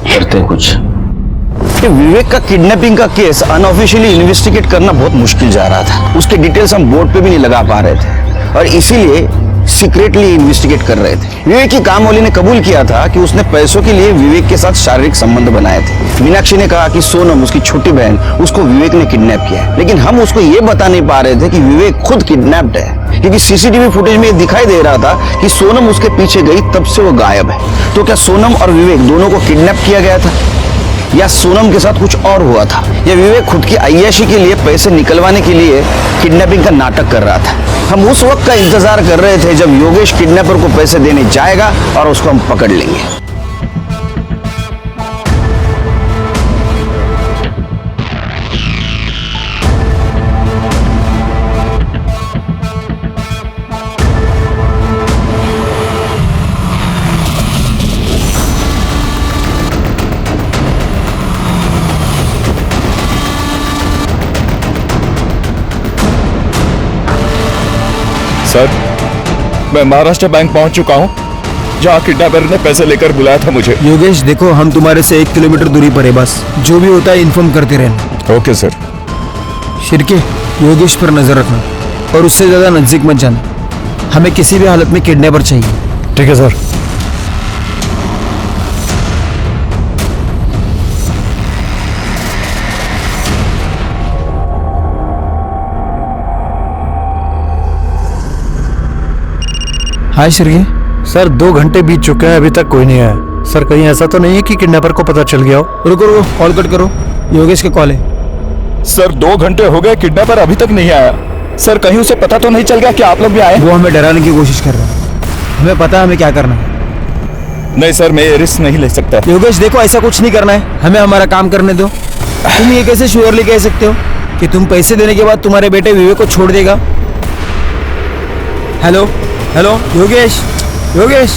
करते कुछ। ये विवेक का किडनैपिंग का केस अनऑफिशियली इन्वेस्टिगेट करना बहुत मुश्किल जा रहा था। उसके डिटेल्स हम बोर्ड पे भी नहीं लगा पा रहे थे और इसीलिए सीक्रेटली इन्वेस्टिगेट कर रहे थे। विवेक की कामवाली ने कबूल किया था कि उसने पैसों के लिए विवेक के साथ शारीरिक संबंध बनाए थे। मीनाक्षी ने कहा कि सोनम उसकी छोटी बहन, उसको विवेक ने किडनैप किया है, लेकिन हम उसको ये बता नहीं पा रहे थे कि विवेक खुद किडनैप्ड है, क्योंकि सीसीटीवी फुटेज में दिखाई दे रहा था कि सोनम उसके पीछे गई तब से वो गायब है। तो क्या सोनम और विवेक दोनों को किडनैप किया गया था, या सोनम के साथ कुछ और हुआ था, या विवेक खुद की अय्याशी के लिए पैसे निकलवाने के लिए किडनैपिंग का नाटक कर रहा था? हम उस वक्त का इंतजार कर रहे थे जब योगेश किडनैपर को पैसे देने जाएगा और उसको हम पकड़ लेंगे। सर, मैं महाराष्ट्र बैंक पहुंच चुका हूं, जहां किडनैपर ने पैसे लेकर बुलाया था मुझे। योगेश देखो, हम तुम्हारे से 1 किलोमीटर दूरी पर है, बस जो भी होता है इन्फॉर्म करते रहना। Okay sir. शिरके, योगेश पर नजर रखना और उससे ज्यादा नजदीक मत जाना। हमें किसी भी हालत में किडनैपर चाहिए। ठीक है सर। हाय श्री। सर 2 घंटे बीत चुके हैं, अभी तक कोई नहीं आया। सर कहीं ऐसा तो नहीं है कि किडनैपर को पता चल गया हो? रुको रुको, कॉल कट करो, योगेश का कॉल है। सर 2 घंटे हो गए, किडनैपर अभी तक नहीं आया। सर कहीं उसे पता तो नहीं चल गया कि आप लोग भी आए? वो हमें डराने की कोशिश कर रहा है, हमें पता है हमें क्या करना है। नहीं सर, मैं ये रिस्क नहीं ले सकता। योगेश देखो, ऐसा कुछ नहीं करना है, हमें हमारा काम करने दो। तुम ये कैसे श्योरली कह सकते हो कि तुम पैसे देने के बाद तुम्हारे बेटे विवेक को छोड़ देगा? Hello hello Yogesh, Yogesh.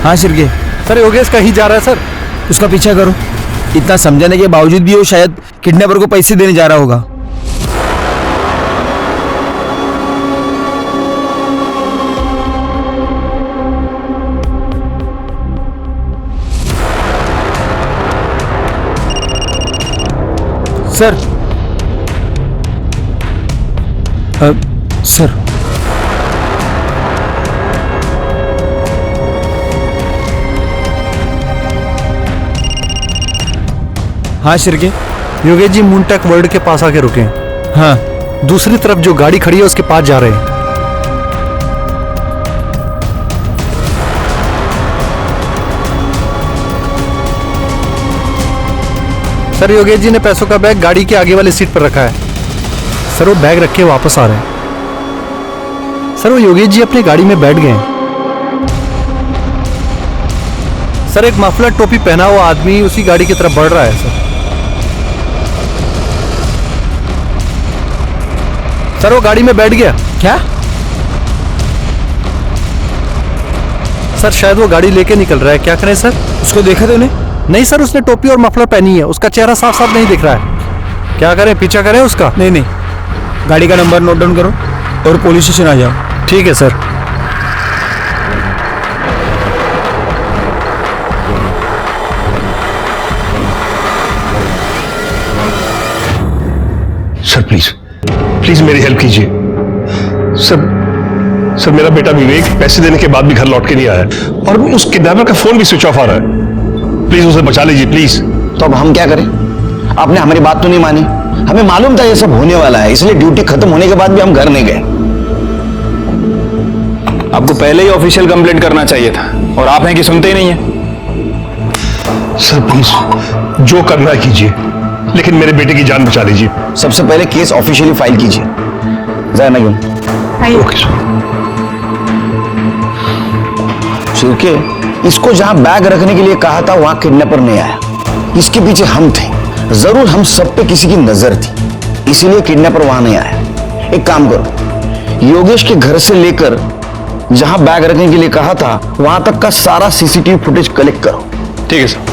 हाँ शिर्के। सर योगेश कहीं जा रहा है सर। उसका पीछा करो। इतना समझाने के बावजूद भी वो शायद किडनैपर को पैसे देने जा रहा होगा। सर सर हाँ शिर्के। योगेश जी मूनटेक वर्ल्ड के पास आके रुके हैं। हाँ, दूसरी तरफ जो गाड़ी खड़ी है उसके पास जा रहे हैं। सर योगेश जी ने पैसों का बैग गाड़ी के आगे वाली सीट पर रखा है। सर वो बैग रख के वापस आ रहे हैं। सर वो योगेश जी अपनी गाड़ी में बैठ गए हैं। सर एक मफलर टोपी पहना हुआ आदमी उसी गाड़ी की तरफ बढ़ रहा है। सर वो गाड़ी में बैठ गया। क्या? सर शायद वो गाड़ी लेके निकल रहा है। क्या करें सर? उसको देखा तूने? नहीं सर, उसने टोपी और मफलर पहनी है, उसका चेहरा साफ साफ नहीं दिख रहा है। क्या करें, पीछा करें उसका? नहीं नहीं, गाड़ी का नंबर नोट डाउन करो और पुलिस स्टेशन आ जाओ। ठीक है सर। सर प्लीज प्लीज मेरी हेल्प कीजिए। सर मेरा बेटा विवेक पैसे देने के बाद भी घर लौट के नहीं आया और उस किडनैपर का फोन भी स्विच ऑफ आ रहा है। प्लीज उसे बचा लीजिए प्लीज। तो अब हम क्या करें? आपने हमारी बात तो नहीं मानी। हमें मालूम था ये सब होने वाला है, इसलिए ड्यूटी खत्म होने के बाद भी हम घर नहीं गए। आपको पहले ही ऑफिशियल कंप्लेंट करना चाहिए था, और आप हैं कि सुनते ही नहीं है। सर प्लीज जो करना है कीजिए, लेकिन मेरे बेटे की जान बचा लीजिए। सबसे पहले केस ऑफिशियली फाइल कीजिए। जरा ना ओके शिर्के, इसको जहां बैग रखने के लिए कहा था वहां किडनैपर नहीं आया। इसके पीछे हम थे, जरूर हम सब पे किसी की नजर थी, इसीलिए किडनैपर वहां नहीं आया। एक काम करो, योगेश के घर से लेकर जहां बैग रखने के लिए कहा था वहां तक का सारा सीसीटीवी फुटेज कलेक्ट करो। ठीक है सर।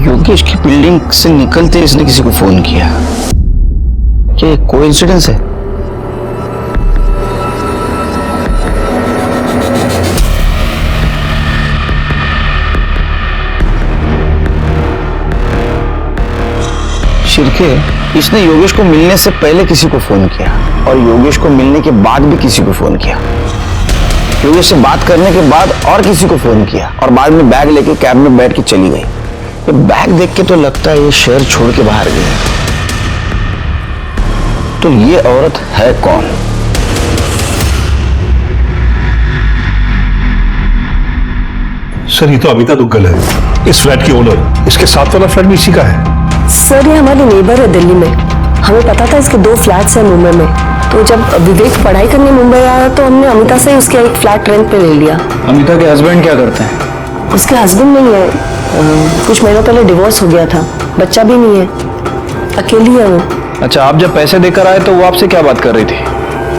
योगेश की बिल्डिंग से निकलते इसने किसी को फोन किया। क्या कोइंसिडेंस है? शिर्के, इसने योगेश को मिलने से पहले किसी को फोन किया और योगेश को मिलने के बाद भी किसी को फोन किया। योगेश से बात करने के बाद और किसी को फोन किया और बाद में बैग लेके कैब में बैठ के चली गई। ये बैग देख के तो लगता है ये शहर छोड़ के बाहर गई। तो ये औरत है कौन? सर ये तो अमिता दुग्गल है, इस फ्लैट की ओनर। इसके साथ वाला फ्लैट भी इसी का है। सर ये हमारी नेबर है दिल्ली में, हमें पता था इसके 2 फ्लैट्स हैं मुंबई में। तो जब विवेक पढ़ाई करने मुंबई आया तो हमने अमिता से उसके एक फ्लैट रेंट पे ले लिया। अमिता के हस्बैंड क्या करते हैं? उसके हस्बैंड नहीं है, कुछ महीनों पहले डिवोर्स हो गया था, बच्चा भी नहीं है, अकेली है वो। अच्छा, आप जब पैसे देकर आए तो वो आपसे क्या बात कर रही थी?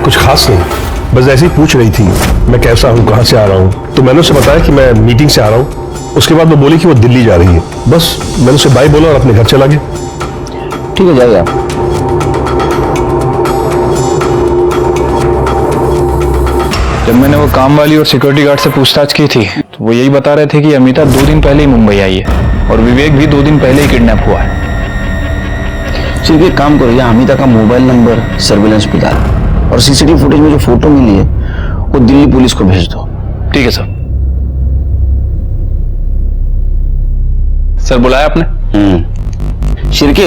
कुछ खास नहीं, बस ऐसे ही पूछ रही थी मैं कैसा हूँ, कहाँ से आ रहा हूँ। तो मैंने उसे बताया कि मैं मीटिंग से आ रहा हूँ। उसके बाद वो बोली कि वो दिल्ली जा रही है। बस मैंने उसे बाय बोला और अपने घर चला गया। ठीक है, जाइए आप। जब मैंने वो काम वाली और सिक्योरिटी गार्ड से पूछताछ की थी तो वो यही बता रहे थे कि अमिता 2 दिन पहले ही मुंबई आई है और विवेक भी 2 दिन पहले ही किडनैप हुआ है। ठीक है, काम करो, यहाँ अमिता का मोबाइल नंबर सर्विलेंस पे डालो और सीसीटीवी फुटेज में जो फोटो मिली है वो दिल्ली पुलिस को भेज दो। ठीक है सर। सर बुलाया आपने? शिर्के,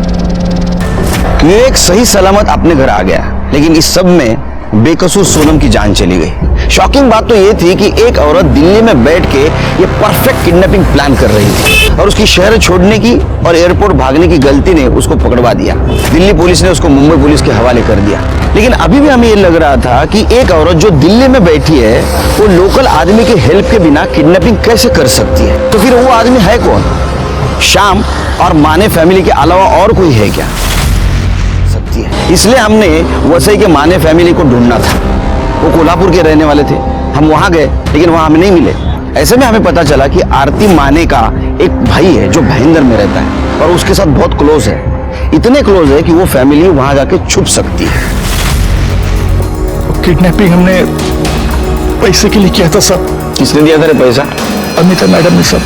कि एक सही सलामत अपने घर आ गया, लेकिन इस सब में बेकसूर सोनम की जान चली गई। शॉकिंग बात तो ये थी कि एक औरत दिल्ली में बैठ के ये परफेक्ट किडनैपिंग प्लान कर रही थी और उसकी शहर छोड़ने की और एयरपोर्ट भागने की गलती ने उसको पकड़वा दिया। दिल्ली पुलिस ने उसको मुंबई पुलिस के हवाले कर दिया। लेकिन अभी भी हमें ये लग रहा था कि एक औरत जो दिल्ली में बैठी है वो लोकल आदमी की हेल्प के बिना किडनैपिंग कैसे कर सकती है। तो फिर वो आदमी है कौन? श्याम और माने फैमिली के अलावा और कोई है क्या? सकती है। इसलिए हमने वसई के माने फैमिली को ढूंढना था। वो कोल्हापुर के रहने वाले थे। हम वहां गए लेकिन वहां हमें नहीं मिले। ऐसे में हमें पता चला कि आरती माने का एक भाई है जो भाईंदर में रहता है और उसके साथ बहुत क्लोज है। इतने क्लोज है कि वो फैमिली वहां जाके छुप सकती है। किडनैपिंग हमने पैसे के लिए किया था सब। किसने दिया था रे पैसा? अमिता मैडम ने सब।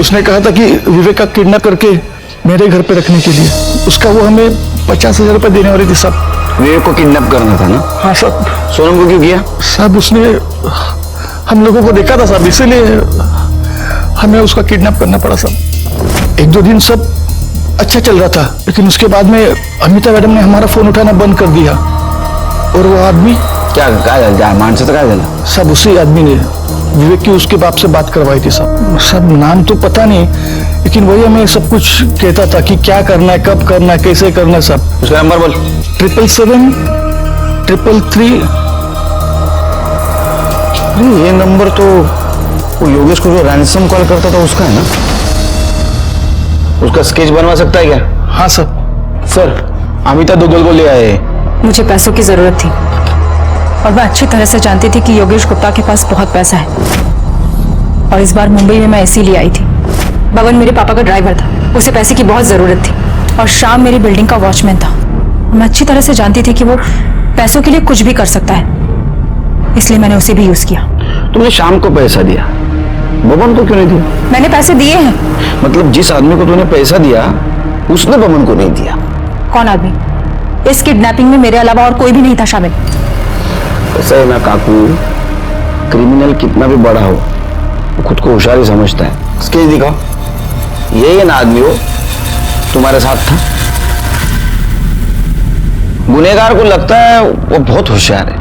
उसने कहा था कि विवेक का किडनैप करके मेरे घर पे रखने के लिए। उसका वो हमें 50,000 रुपए देने वाली थी सब। विवेक को किडनैप करना था ना? हाँ सब। सोनम को क्यों किया? सब उसने हम लोगों को देखा था सब, इसीलिए हमें उसका किडनैप करना पड़ा सब। 1-2 दिन सब अच्छा चल रहा था, लेकिन उसके बाद में अमिता मैडम ने हमारा फोन उठाना बंद कर दिया। और वो आदमी क्या मानसे तो क्या देना? सब उसी आदमी ने विवेक की उसके बाप से बात करवाई थी सब नाम तो पता नहीं, लेकिन वही हमें सब कुछ कहता था कि क्या करना है, कब करना है, कैसे करना है सब। उसका नंबर बोल। 777-333। ये नंबर तो वो योगेश को जो रैंसम कॉल करता था उसका है ना? उसका स्केच बनवा सकता है क्या? हाँ सर। सर, अमिता दुग्गल को ले आए। मुझे पैसों की जरूरत थी और मैं अच्छी तरह से जानती थी कि योगेश गुप्ता के पास बहुत पैसा है। और इस बार मुंबई में मैं इसीलिए आई थी। बबन मेरे पापा का ड्राइवर था, उसे पैसे की बहुत जरूरत थी। और श्याम मेरी बिल्डिंग का वॉचमैन था। मैं अच्छी तरह से जानती थी कि वो पैसों के लिए कुछ भी कर सकता है, इसलिए मैंने उसे भी यूज किया। तुमने श्याम को पैसा दिया, बबन को क्यों नहीं दिया? मैंने पैसे दिए हैं। मतलब जिस आदमी को तूने पैसा दिया उसने बबन को नहीं दिया? कौन आदमी? इस किडनैपिंग में मेरे अलावा और कोई भी नहीं था शामिल। ऐसा है ना काकू, क्रिमिनल कितना भी बड़ा हो वो खुद को होशियारी समझता है। स्केच दिखाओ। यही ना आदमी हो तुम्हारे साथ था? गुनहगार को लगता है वो बहुत होशियार है,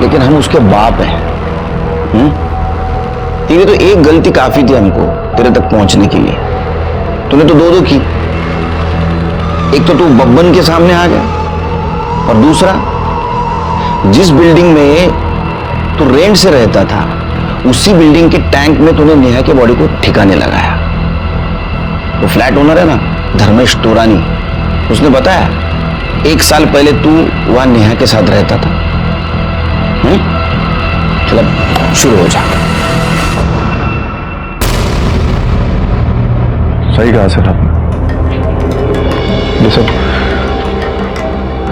लेकिन हम उसके बाप हैं। तेरी तो एक गलती काफी थी हमको तेरे तक पहुंचने के लिए। तूने तो दो की। एक तो तू बब्बन के सामने आ गया और दूसरा जिस बिल्डिंग में तू रेंट से रहता था उसी बिल्डिंग के टैंक में तूने नेहा के बॉडी को ठिकाने लगाया। वो फ्लैट ओनर है ना, धर्मेश तोरानी, उसने बताया 1 साल पहले तू वहां नेहा के साथ रहता था। चल शुरू हो जा। सही कहा सर आपने। ये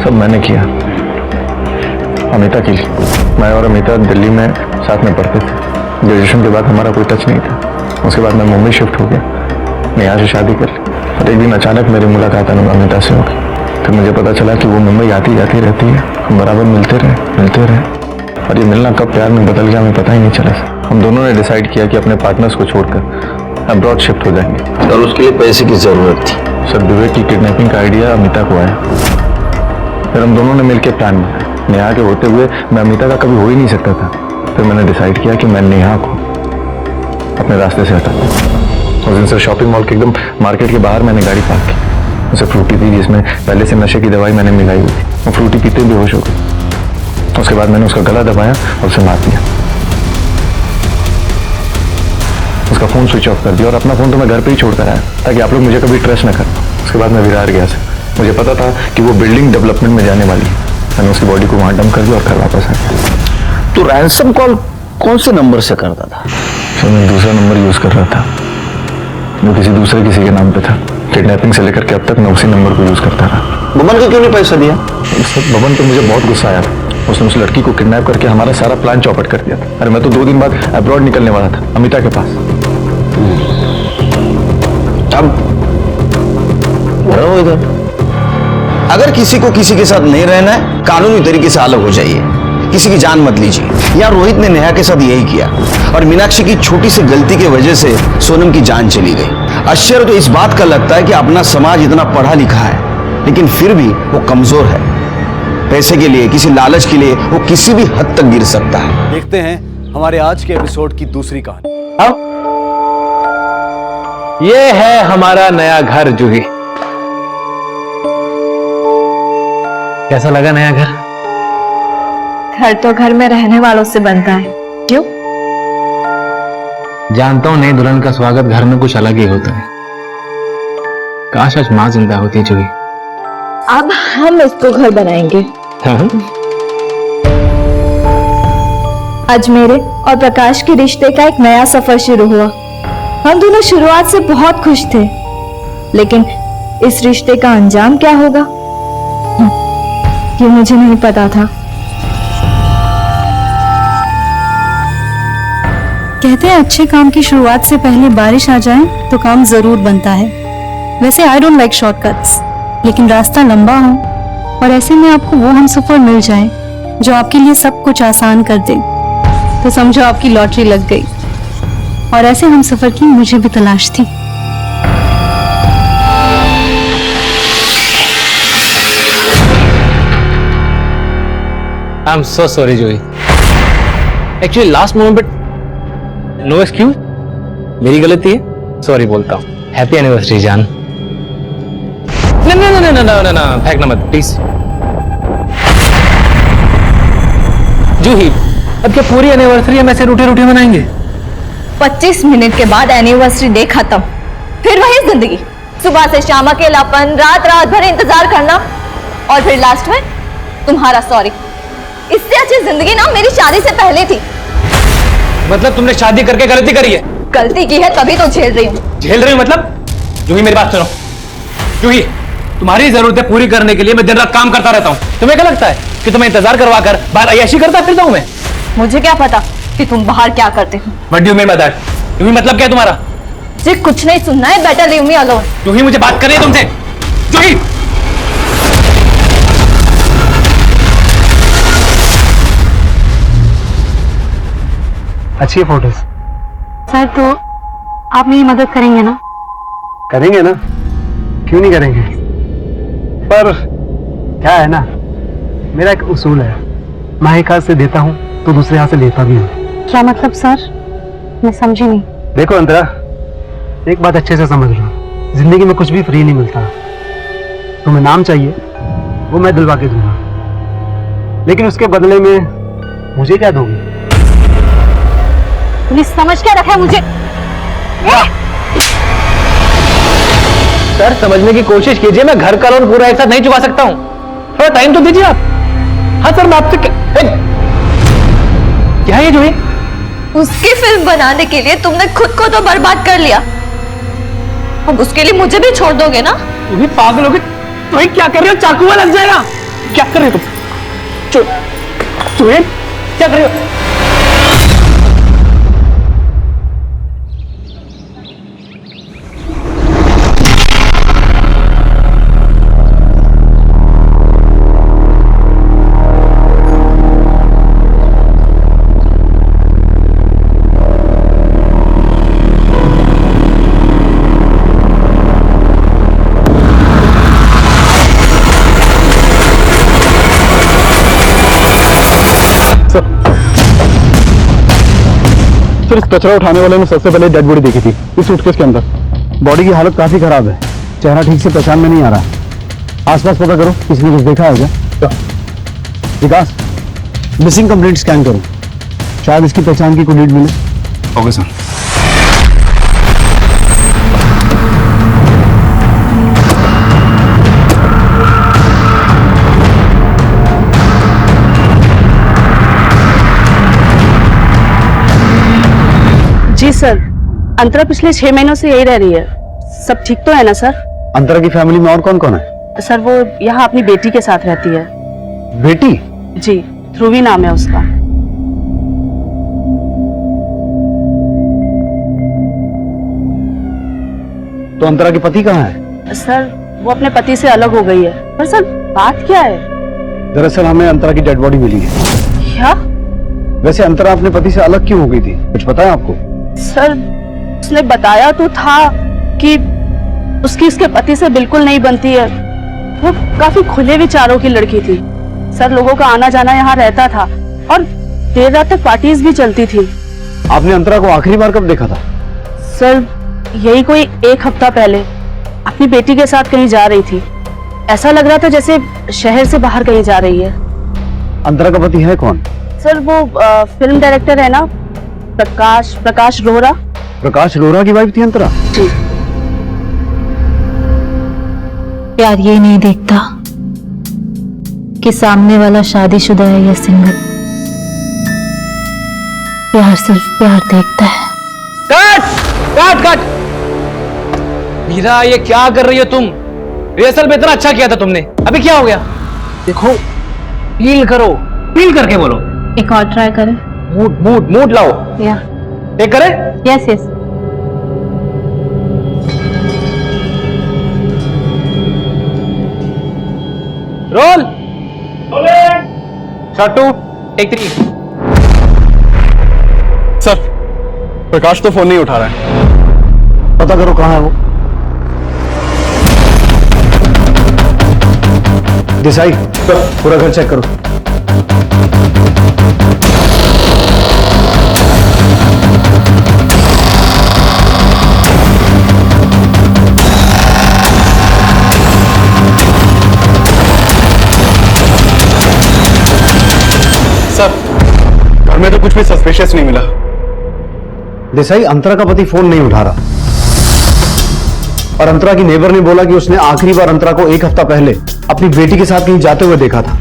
सब मैंने किया अमिता के लिए। मैं और अमिता दिल्ली में साथ में पढ़ते थे। ग्रेजुएशन के बाद हमारा कोई टच नहीं था। उसके बाद मैं मुंबई शिफ्ट हो गया, नेहा से शादी कर ली। और एक दिन अचानक मेरी मुलाकात अमिता से हो गई। फिर मुझे पता चला कि वो मुंबई आती जाती रहती है। हम बराबर मिलते रहे और ये मिलना कब प्यार में बदल गया हमें पता ही नहीं चला। हम दोनों ने डिसाइड किया कि अपने पार्टनर्स को छोड़कर अब्रॉड शिफ्ट हो जाएंगे। और उसके लिए पैसे की जरूरत थी। सर, विवेक की किडनैपिंग का आइडिया अमिता को आया। फिर हम दोनों ने मिलकर प्लान बनाया। नेहा के होते हुए मैं अमिता का कभी हो ही नहीं सकता था। फिर मैंने डिसाइड किया कि मैं नेहा को अपने रास्ते से हटाता। उस दिन सर शॉपिंग मॉल के एकदम मार्केट के बाहर मैंने गाड़ी पार्क की। उसे फ्रूटी थी जिसमें पहले से नशे की दवाई मैंने मिलाई हुई थी। वो फ्रूटी पीते ही बेहोश हो गई। उसके बाद मैंने उसका गला दबाया और उसे मार दिया। उसका फोन स्विच ऑफ कर दिया और अपना फोन तो मैं घर पे ही छोड़कर आया ताकि आप लोग मुझे कभी ट्रस्ट न कर। उसके बाद मैं विरार गया सर। मुझे पता था कि वो बिल्डिंग डेवलपमेंट में जाने वाली है। मैंने उसकी बॉडी को वहां डंप कर दिया और घर वापस आ गया। तो रैंसम कॉल कौन से नंबर से करता था? सर, मैं दूसरा नंबर यूज कर रहा था जो किसी के नाम पे था। किडनैपिंग से लेकर के अब तक मैं उसी नंबर को यूज करता रहा। बबन को क्यों नहीं पैसा दिया? सर, बबन पे मुझे बहुत गुस्सा आया था। उसने उस लड़की को किडनैप करके हमारा सारा प्लान चौपट कर दिया था। अरे मैं तो 2 दिन बाद अब्रॉड निकलने वाला था अमिता के पास। अब रहो इधर। अगर किसी को किसी के साथ नहीं रहना है, कानूनी तरीके से अलग हो जाइए। किसी की जान मत लीजिए। या रोहित ने नेहा के साथ यही किया और मीनाक्षी की छोटी सी गलती की वजह से सोनम की जान चली गई। आश्चर्य तो इस बात का लगता है कि अपना समाज इतना पढ़ा लिखा है लेकिन फिर भी वो कमजोर है। पैसे के लिए, किसी लालच के लिए वो किसी भी हद तक गिर सकता है। देखते हैं हमारे आज के एपिसोड की दूसरी कहानी। ये है हमारा नया घर जूही। कैसा लगा नया घर? घर तो घर में रहने वालों से बनता है, क्यों? जानता हूं नई दुल्हन का स्वागत घर में कुछ अलग ही होता है। काश आज मां जिंदा होती जूही। अब हम इसको घर बनाएंगे। हाँ? आज मेरे और प्रकाश के रिश्ते का एक नया सफर शुरू हुआ। हम दोनों शुरुआत से बहुत खुश थे, लेकिन इस रिश्ते का अंजाम क्या होगा ये मुझे नहीं पता था। कहते हैं अच्छे काम की शुरुआत से पहले बारिश आ जाए तो काम जरूर बनता है। वैसे आई डोंट लाइक शॉर्टकट्स, लेकिन रास्ता लंबा हो और ऐसे में आपको वो हमसफर मिल जाए जो आपके लिए सब कुछ आसान कर दे, तो समझो आपकी लॉटरी लग गई। और ऐसे हमसफर की मुझे भी तलाश थी। I am so sorry Juhi. Actually last moment but no excuse, मेरी गलती है, सॉरी बोलता हूँ। हैप्पी एनिवर्सरी जान। ना फेंकना मत प्लीज। जूही, अब क्या पूरी एनिवर्सरी हम ऐसे रूठे रूठे मनाएंगे? 25 मिनट के बाद एनिवर्सरी डे खत्म, फिर वही जिंदगी। सुबह से शाम अकेलापन, रात रात भर इंतजार करना, और फिर लास्ट में तुम्हारा सॉरी। इससे अच्छी जिंदगी ना मेरी शादी से पहले थी। मतलब तुमने शादी करके गलती करी है? गलती की है तभी तो झेल रही हूँ। झेल रही हूँ मतलब? जूही मेरी बात सुनो। जूही, तुम्हारी जरूरतें पूरी करने के लिए मैं दिन रात काम करता रहता हूँ। तुम्हें क्या लगता है कि तुम्हें इंतजार करवा कर बाहर अय्याशी करता फिरता हूँ मैं? मुझे क्या पता कि तुम बाहर क्या करते हो। What do you mean by that? जूही मतलब क्या है तुम्हारा? मुझे कुछ नहीं सुनना है, बेटर लीव मी अलोन। जूही मुझे बात करनी है तुमसे। जूही! अच्छी है फोटोज। सर तो आप मेरी मदद करेंगे ना? करेंगे ना, क्यों नहीं करेंगे। पर क्या है ना, मेरा एक उसूल है, मैं एक हाथ से देता हूँ तो दूसरे हाथ से लेता भी हूँ। क्या मतलब सर? मैं समझी नहीं। देखो अंतरा, एक बात अच्छे से समझ लो, जिंदगी में कुछ भी फ्री नहीं मिलता। तुम्हें नाम चाहिए वो मैं दिलवा के दूंगा, लेकिन उसके बदले में मुझे क्या दोगी? तुमने समझ क्या रखा है मुझे? सर समझने की कोशिश कीजिए, मैं घर का लोन पूरा एक साथ नहीं चुका सकता हूँ, थोड़ा टाइम तो दीजिए आप। हाँ सर मैं आपसे क्या है ये जूही? उसकी फिल्म बनाने के लिए तुमने खुद को तो बर्बाद कर लिया, अब उसके लिए मुझे भी छोड़ दोगे ना? तुम्हें पागल हो गई? तुम्हें क्या कर रहे हो? चाकू में लग जाएगा। क्या कर रहे हो तुम? तुम्हें क्या कर रहे हो? सर, इस कचरा उठाने वाले ने सबसे पहले डेड बॉडी देखी थी इस सूटकेस के अंदर। बॉडी की हालत काफी खराब है, चेहरा ठीक से पहचान में नहीं आ रहा। आसपास पता करो, किसी ने कुछ देखा है क्या? विकास, मिसिंग कंप्लेंट स्कैन करो, शायद इसकी पहचान की कोई लीड मिले। Okay sir. जी सर, अंतरा पिछले 6 महीनों से यही रह रही है। सब ठीक तो है ना सर? अंतरा की फैमिली में और कौन कौन है? सर वो यहाँ अपनी बेटी के साथ रहती है। बेटी? जी, ध्रुवी नाम है उसका। तो अंतरा के पति कहाँ है? सर वो अपने पति से अलग हो गई है। पर सर बात क्या है? दरअसल हमें अंतरा की डेड बॉडी मिली है। क्या? वैसे अंतरा अपने पति से अलग क्यों हो गई थी, कुछ पता है आपको? सर उसने बताया तो था कि उसकी इसके पति से बिल्कुल नहीं बनती है, वो काफी खुले विचारों की लड़की थी सर। लोगों का आना जाना यहाँ रहता था और देर रात तक पार्टीज भी चलती थी। आपने अंतरा को आखिरी बार कब देखा था? सर यही कोई 1 हफ्ता पहले अपनी बेटी के साथ कहीं जा रही थी। ऐसा लग रहा था जैसे शहर से बाहर कहीं जा रही है। अंतरा का पति है कौन? सर वो फिल्म डायरेक्टर है ना, प्रकाश रोहरा। प्रकाश रोहरा की वाइफ थी अंतरा? जी। प्यार ये नहीं देखता कि सामने वाला शादीशुदा है या सिंगल। प्यार सिर्फ प्यार देखता है। Cut cut cut. मीरा ये क्या कर रही हो तुम? रिहर्सल में इतना अच्छा किया था तुमने, अभी क्या हो गया? देखो फील करो, फील करके बोलो। एक और ट्राई करें? मूड लाओ। या एक करे? Yes yes. Roll shot 2 take 3। Sir Prakash तो फोन नहीं उठा रहा है, पता करो कहाँ है वो। देसाई पूरा घर चेक करो। सर घर में तो कुछ भी सस्पिशियस नहीं मिला। देसाई अंतरा का पति फोन नहीं उठा रहा और अंतरा की नेबर ने बोला कि उसने आखिरी बार अंतरा को 1 हफ्ता पहले अपनी बेटी के साथ कहीं जाते हुए देखा था।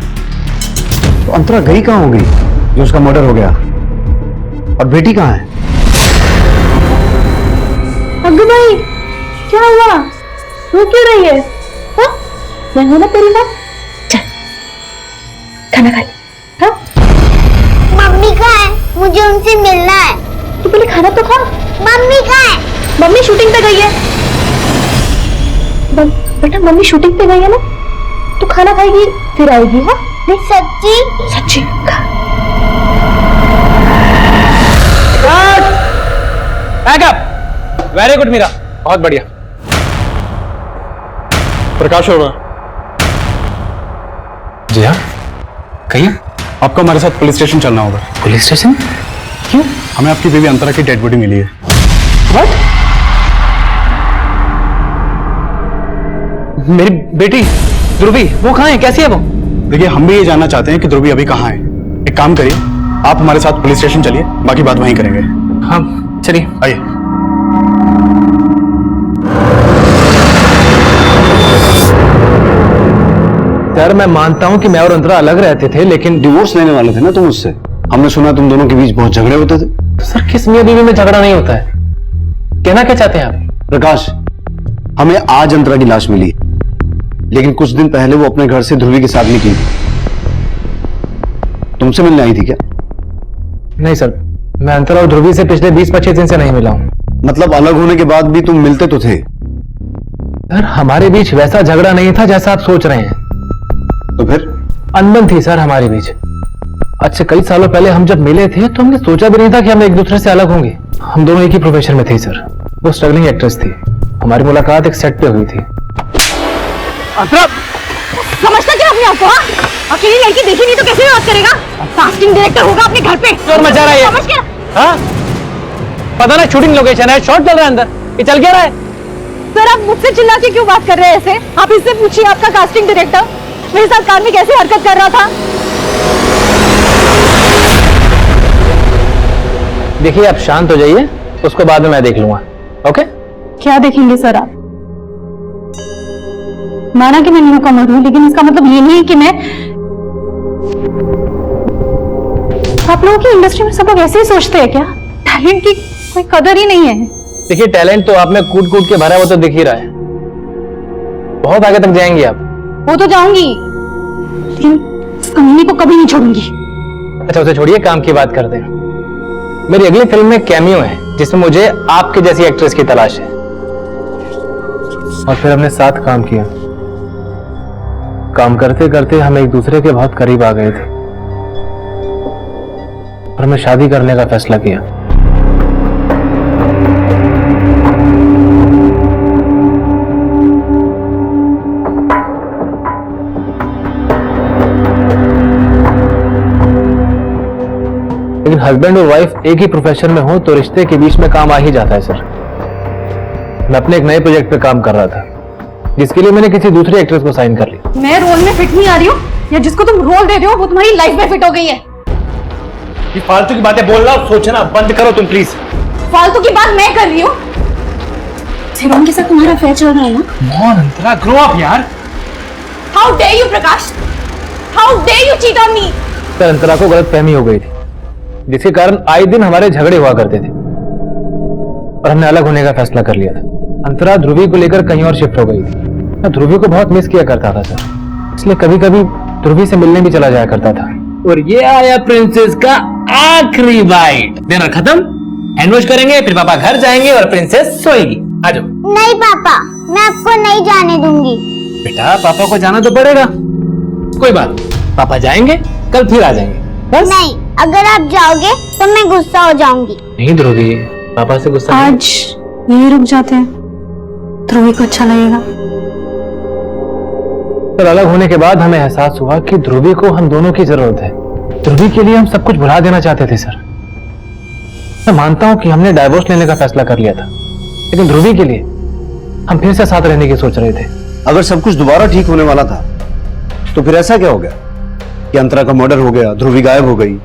तो अंतरा गई कहां होगी जो उसका मर्डर हो गया? और बेटी कहां है? अग्गू भाई क्या हुआ? रो क्यों रही है? हाँ? मैं हूं ना तेरी बात। चल खाना खा ले। हाँ? मम्मी कहाँ है? मुझे उनसे मिलना है। तू पहले खाना तो खा। मम्मी कहाँ है? मम्मी शूटिंग पे गई है। बेटा मम्मी शूटिंग पे गई है ना, तू खाना खाएगी फिर आएगी। हाँ नहीं सच्ची? सच्ची खा। बैकअप। वेरी गुड मीरा, बहुत बढ़िया। प्रकाश होगा? जी हाँ, कहिए। आपको हमारे साथ पुलिस स्टेशन चलना होगा। Police station? क्यों? हमें आपकी बेबी अंतरा की डेड बॉडी मिली है। व्हाट? मेरी बेटी ध्रुवी वो कहाँ है, कैसी है वो? देखिए हम भी ये जानना चाहते हैं कि ध्रुवी अभी कहाँ है। एक काम करिए, आप हमारे साथ पुलिस स्टेशन चलिए, बाकी बात वहीं करेंगे। हाँ चलिए। आइए। सर मैं मानता हूं कि मैं और अंतरा अलग रहते थे, लेकिन डिवोर्स लेने वाले थे ना तुम उससे। हमने सुना तुम दोनों के बीच बहुत झगड़े होते थे। सर किस मियां बीवी में झगड़ा नहीं होता है, कहना क्या चाहते हैं आप? प्रकाश हमें आज अंतरा की लाश मिली, लेकिन कुछ दिन पहले वो अपने घर से ध्रुवी के साथ निकली थी। तुमसे मिलने आई थी क्या? नहीं सर, मैं अंतरा और ध्रुवी से पिछले 20-25 दिन से नहीं मिला हूं। मतलब अलग होने के बाद भी तुम मिलते तो थे? सर हमारे बीच वैसा झगड़ा नहीं था जैसा आप सोच रहे हैं। तो फिर? अनबन थी सर हमारे बीच। अच्छा कई सालों पहले हम जब मिले थे तो हमने सोचा भी नहीं था कि हम एक दूसरे से अलग होंगे। हम दोनों एक ही प्रोफेशन में थे सर। वो स्ट्रगलिंग एक्ट्रेस थी, हमारी मुलाकात एक सेट पे हुई थी। समझता क्या अपने आप को? अकेली लड़की देखी नहीं तो कैसे बात करेगा? कास्टिंग डायरेक्टर होगा अपने घर पे। शोर मचा रहा है। समझ गया? हाँ? पता ना शूटिंग लोकेशन है, शॉट चल रहा है अंदर, ये चल क्या रहा है? सर आप मुझसे चिल्ला के क्यों बात कर रहे हैं ऐसे? आप इससे पूछिए आपका कास्टिंग डायरेक्टर मेरे साथ कार में कैसे हरकत कर रहा था। देखिए आप शांत हो जाइए, उसको बाद में मैं देख लूंगा। ओके? क्या देखेंगे सर आप? माना कि मैं न्यू कमर हूं, लेकिन इसका मतलब ये नहीं कि मैं। आप लोगों की इंडस्ट्री में सब लोग ऐसे ही सोचते हैं क्या? टैलेंट की कोई कदर ही नहीं है। देखिए टैलेंट तो आप में कूट कूट के भरा, वो तो दिख ही रहा है। बहुत आगे तक जाएंगे आप। वो तो जाऊंगी, लेकिन इस कमीनी को कभी नहीं छोड़ूंगी। अच्छा उसे छोड़िए, काम की बात करते हैं। मेरी अगली फिल्म में कैमियो है जिसमें मुझे आपके जैसी एक्ट्रेस की तलाश है। और फिर हमने साथ काम किया। काम करते करते हम एक दूसरे के बहुत करीब आ गए थे और हमें शादी करने का फैसला किया। लेकिन हस्बैंड और वाइफ एक ही प्रोफेशन में हो तो रिश्ते के बीच में काम आ ही जाता है सर। मैं अपने एक नए प्रोजेक्ट पे काम कर रहा था, जिसके लिए मैंने किसी दूसरी एक्ट्रेस को साइन कर लिया। मैं रोल में फिट नहीं आ रही हूँ, या जिसको तुम रोल दे रहे हो वो तुम्हारी लाइफ में फिट हो गई है। ये फालतू की बातें बोलना सोचना बंद करो तुम प्लीज। फालतू की बात मैं कर रही हूँ। शिवम के साथ तुम्हारा अफेयर चल रहा है ना? कौन अंतरा, ग्रो अप यार। How dare you Prakash? How dare you cheat on me? Sir Antara को गलतफहमी हो गई थी, जिसके कारण आए दिन हमारे झगड़े हुआ करते थे और हमने अलग होने का फैसला कर लिया था। अंतरा ध्रुवी को लेकर कहीं और शिफ्ट हो गई थी। मैं ध्रुवी को बहुत मिस किया करता था सर, इसलिए कभी कभी ध्रुवी से मिलने भी चला जाया करता था। और ये आया प्रिंसेस का आखिरी बाइट। डिनर खत्म, हैंड वॉश करेंगे, फिर पापा घर जाएंगे और प्रिंसेस सोएगी। आ जाओ। नहीं पापा, मैं आपको नहीं जाने दूंगी। बेटा पापा को जाना तो पड़ेगा, कोई बात नहीं, पापा जाएंगे, कल फिर आ जाएंगे बस। नहीं, अगर आप जाओगे तो मैं गुस्सा हो जाऊंगी। नहीं ध्रुवी, पापा से गुस्सा आज यही रुक जाते हैं, ध्रुवी को अच्छा लगेगा। सर अलग होने के बाद हमें एहसास हुआ कि ध्रुवी को हम दोनों की जरूरत है। ध्रुवी के लिए हम सब कुछ भुला देना चाहते थे सर। मैं मानता हूं कि हमने डाइवोर्स लेने का फैसला कर लिया था, लेकिन ध्रुवी के लिए हम फिर से साथ रहने की सोच रहे थे। अगर सब कुछ दोबारा ठीक होने वाला था तो फिर ऐसा क्या हो गया कि अंतरा का मर्डर हो गया, ध्रुवी गायब हो गई?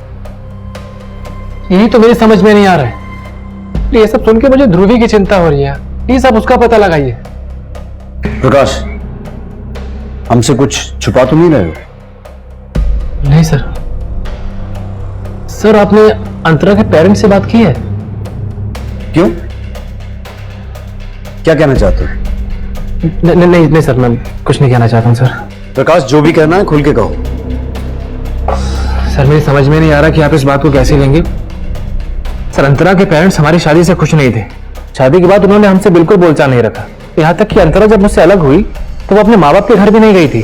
यही तो मेरी समझ में नहीं आ रहा है। ये सब सुन के मुझे ध्रुवी की चिंता हो रही है। ये सब उसका पता लगाइए। प्रकाश, हमसे कुछ छुपा तो नहीं रहे हो? नहीं सर। सर आपने अंतरा के पेरेंट्स से बात की है? क्यों, क्या कहना चाहते हो? नहीं सर, मैं कुछ नहीं कहना चाहता हूं सर। प्रकाश, जो भी कहना है खुल के कहो। सर मेरी समझ में नहीं आ रहा कि आप इस बात को कैसे लेंगे। सर अंतरा के पेरेंट्स हमारी शादी से खुश नहीं थे। शादी के बाद उन्होंने हमसे बिल्कुल बोलचाल नहीं रखा। यहाँ तक कि अंतरा जब मुझसे अलग हुई तो वो अपने माँ बाप के घर भी नहीं गई थी।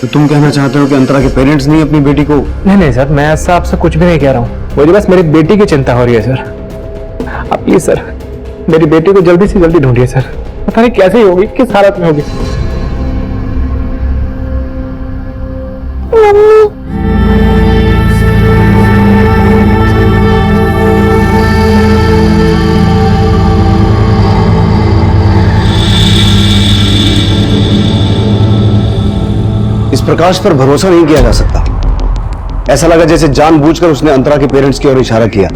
तो तुम कहना चाहते हो कि अंतरा के पेरेंट्स नहीं अपनी बेटी को? नहीं सर, मैं ऐसा आपसे कुछ भी नहीं कह रहा हूँ। मुझे बस मेरी बेटी की चिंता हो रही है सर। आप प्लीज सर मेरी बेटी को जल्दी से जल्दी ढूंढिए सर। पता नहीं कैसे होगी, किस हालत में होगी। इस प्रकाश पर भरोसा नहीं किया जा सकता। ऐसा लगा जैसे जानबूझकर उसने अंतरा के पेरेंट्स की ओर इशारा किया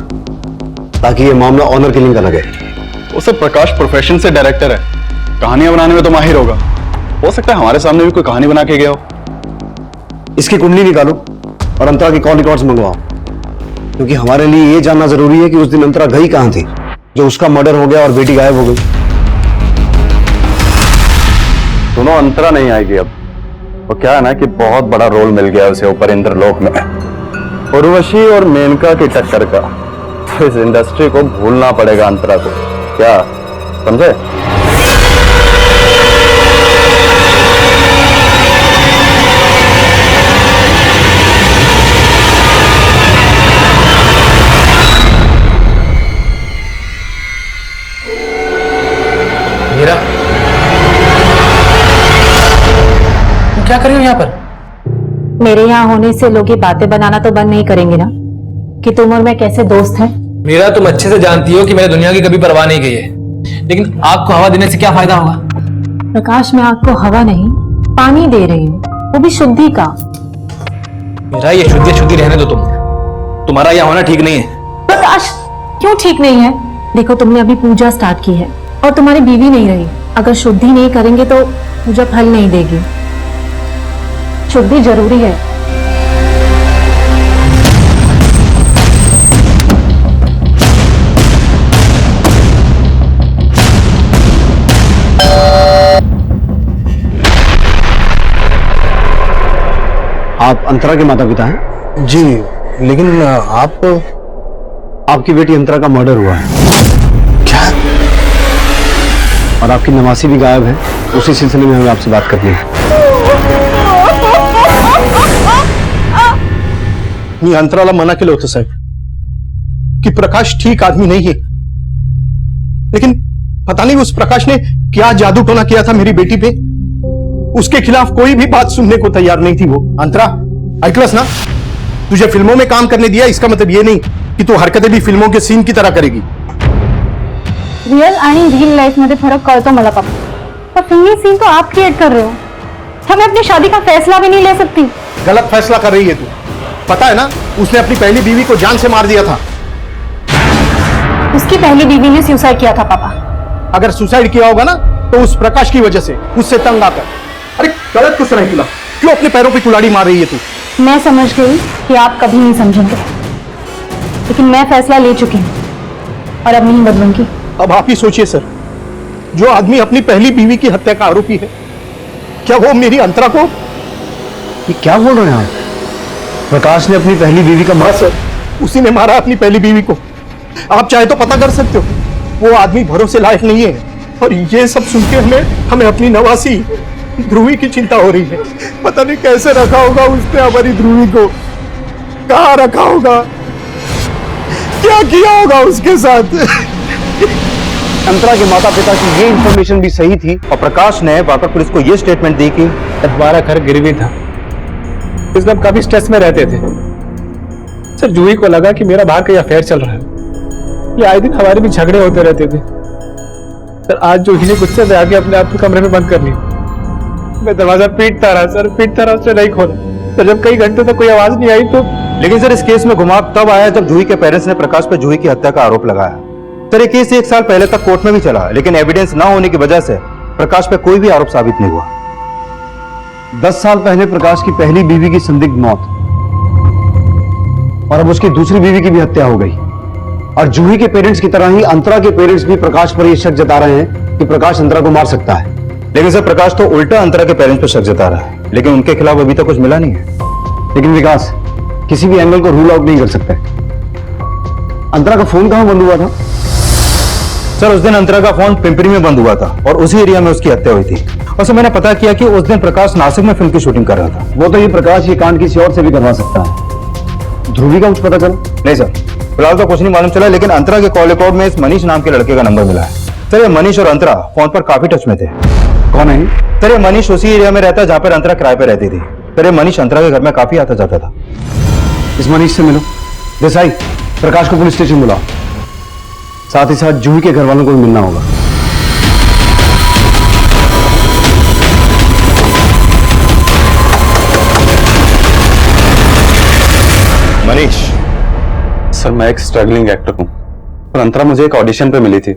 ताकि ये मामला ऑनर किलिंग का लगे। उसे प्रकाश प्रोफेशन से डायरेक्टर है, कहानियां बनाने में तो माहिर होगा। हो सकता है हमारे सामने भी कोई कहानी बना के गया हो। इसकी कुंडली निकालो और अंतरा की कॉल रिकॉर्ड्स मंगवाओ, क्योंकि हमारे लिए ये जानना जरूरी है कि उस दिन अंतरा गई कहां थी जो उसका मर्डर हो गया और बेटी गायब हो गई। सुनो, अंतरा नहीं आएगी अब। वो क्या है ना कि बहुत बड़ा रोल मिल गया उसे ऊपर इंद्रलोक में, उर्वशी और मेनका की टक्कर का। तो इस इंडस्ट्री को भूलना पड़ेगा अंतरा को, क्या समझे? मीरा, तुम क्या कर रही हो यहाँ पर? मेरे यहाँ होने से लोग ये बातें बनाना तो बंद नहीं करेंगे ना कि तुम और मैं कैसे दोस्त हैं। मीरा, तुम अच्छे से जानती हो कि मैंने दुनिया की कभी परवाह नहीं की है, लेकिन आग को हवा देने से क्या फायदा होगा? प्रकाश, मैं आग को हवा नहीं पानी दे रही हूँ, वो भी शुद्धि का। मीरा, ये शुद्धि रहने दो। तुम्हारा यहाँ होना ठीक नहीं है। प्रकाश, क्यों ठीक नहीं है? देखो तुमने अभी पूजा स्टार्ट की है और तुम्हारी बीवी नहीं रही। अगर शुद्धि नहीं करेंगे तो पूजा फल नहीं देगी। शुद्धि जरूरी है। आप अंतरा के माता पिता हैं? जी, लेकिन आपकी बेटी अंतरा का मर्डर हुआ है। क्या? और आपकी नवासी भी गायब है। उसी सिलसिले में हमें आपसे बात करनी है। मी अंतराला मना केलं होतं साहेब कि प्रकाश ठीक आदमी नहीं है, लेकिन पता नहीं उस प्रकाश ने क्या जादू टोना किया था मेरी बेटी पे। उसके खिलाफ कोई भी बात सुनने को तैयार नहीं थी वो। अंतरा, ऐकलंस ना? तुझे फिल्मों में काम करने दिया इसका मतलब ये नहीं कि तू हरकतें भी फिल्मों के सीन की तरह करेगी। रियल आणि रियल लाइफ मध्ये फरक कळतो मला पापा, पर फिल्मी सीन तो आप क्रिएट कर रहे हो। हमें अपनी शादी का फैसला भी नहीं ले सकती। गलत फैसला कर रही है तू। पता है ना, उसने अपनी पहली बीवी को जान से मार दिया था। उसकी पहली बीवी ने सुसाइड किया था पापा। अगर सुसाइड किया होगा ना तो उस प्रकाश की वजह से, उससे तंग आकर। अरे गलत कुछ नहीं किया, क्यों अपने पैरों पे कुल्हाड़ी मार रही है तू? मैं समझ गई कि आप कभी नहीं समझेंगे, लेकिन मैं फैसला ले चुकी हूँ और अब नहीं बदलूंगी। अब आप ही सोचिए सर, जो आदमी अपनी पहली बीवी की हत्या का आरोपी है, क्या वो मेरी अंतरा को? ये क्या बोल रहे हैं आप? प्रकाश ने अपनी पहली बीवी का हाँ सर, उसी ने मारा अपनी पहली बीवी को। आप चाहे तो पता कर सकते हो, वो आदमी भरोसे लायक नहीं है। और ये सब सुन के हमें अपनी नवासी ध्रुवी की चिंता हो रही है। पता नहीं कैसे रखा होगा उसने हमारी ध्रुवी को, कहाँ रखा होगा, क्या किया होगा उसके साथ। अंतरा के माता पिता की ये इंफॉर्मेशन भी सही थी और प्रकाश ने वाकई पुलिस को ये स्टेटमेंट दी कि हमारा घर गिरवी था, इसलिए हम काफी स्ट्रेस में रहते थे। सर जूही को लगा कि मेरा बाहर कहीं अफेयर चल रहा है, ये आए दिन हमारे भी झगड़े होते रहते थे। सर आज जूही ने गुस्से में आके अपने आप को कमरे में बंद कर लिया। मैं दरवाजा पीटता रहा सर, पीटता रहा, उसने नहीं खोला। तो जब कई घंटे तक कोई आवाज नहीं आई तो। लेकिन सर इस केस में घुमाव तब आया जब जूही के पेरेंट्स ने प्रकाश पर जूही की हत्या का आरोप लगाया। सर ये केस 1 साल पहले तक कोर्ट में भी चला, लेकिन एविडेंस ना होने की वजह से प्रकाश पे कोई भी आरोप साबित नहीं हुआ। 10 साल पहले प्रकाश की पहली बीवी की संदिग्ध मौत और अब उसकी दूसरी बीवी की भी हत्या हो गई। और जूही के पेरेंट्स की तरह ही अंतरा के पेरेंट्स भी प्रकाश पर यह शक जता रहे हैं कि प्रकाश अंतरा को मार सकता है। लेकिन सर प्रकाश तो उल्टा अंतरा के पेरेंट्स पर शक जता रहा है, लेकिन उनके खिलाफ अभी तक कुछ मिला नहीं है। लेकिन विकास किसी भी एंगल को रूल आउट नहीं कर सकते। अंतरा का फोन कहां बंद हुआ था? सर उस दिन अंतरा का फोन पिंपरी में बंद हुआ था और उसी एरिया में उसकी हत्या हुई थी। और सर मैंने पता किया कि उस दिन प्रकाश नासिक में फिल्म की शूटिंग कर रहा था। वो तो ये प्रकाश ये कांड किसी और से भी करवा सकता है। ध्रुवी का कुछ पता चला? नहीं सर, फिलहाल तो कुछ नहीं मालूम चला, लेकिन अंतरा के कॉल रिकॉर्ड में इस मनीष नाम के लड़के का नंबर मिला है। सर ये मनीष और अंतरा फोन पर काफी टच में थे। कौन है? सर ये मनीष उसी एरिया में रहता है जहां पर अंतरा किराए पे रहती थी। सर ये मनीष अंतरा के घर में काफी आता जाता था। इस मनीष से मिलो। देसाई प्रकाश को पुलिस स्टेशन बुलाओ, साथ ही साथ जूही के घर वालों को भी मिलना होगा। मनीष सर, मैं एक स्ट्रगलिंग एक्टर हूं और अंतरा मुझे एक ऑडिशन पे मिली थी।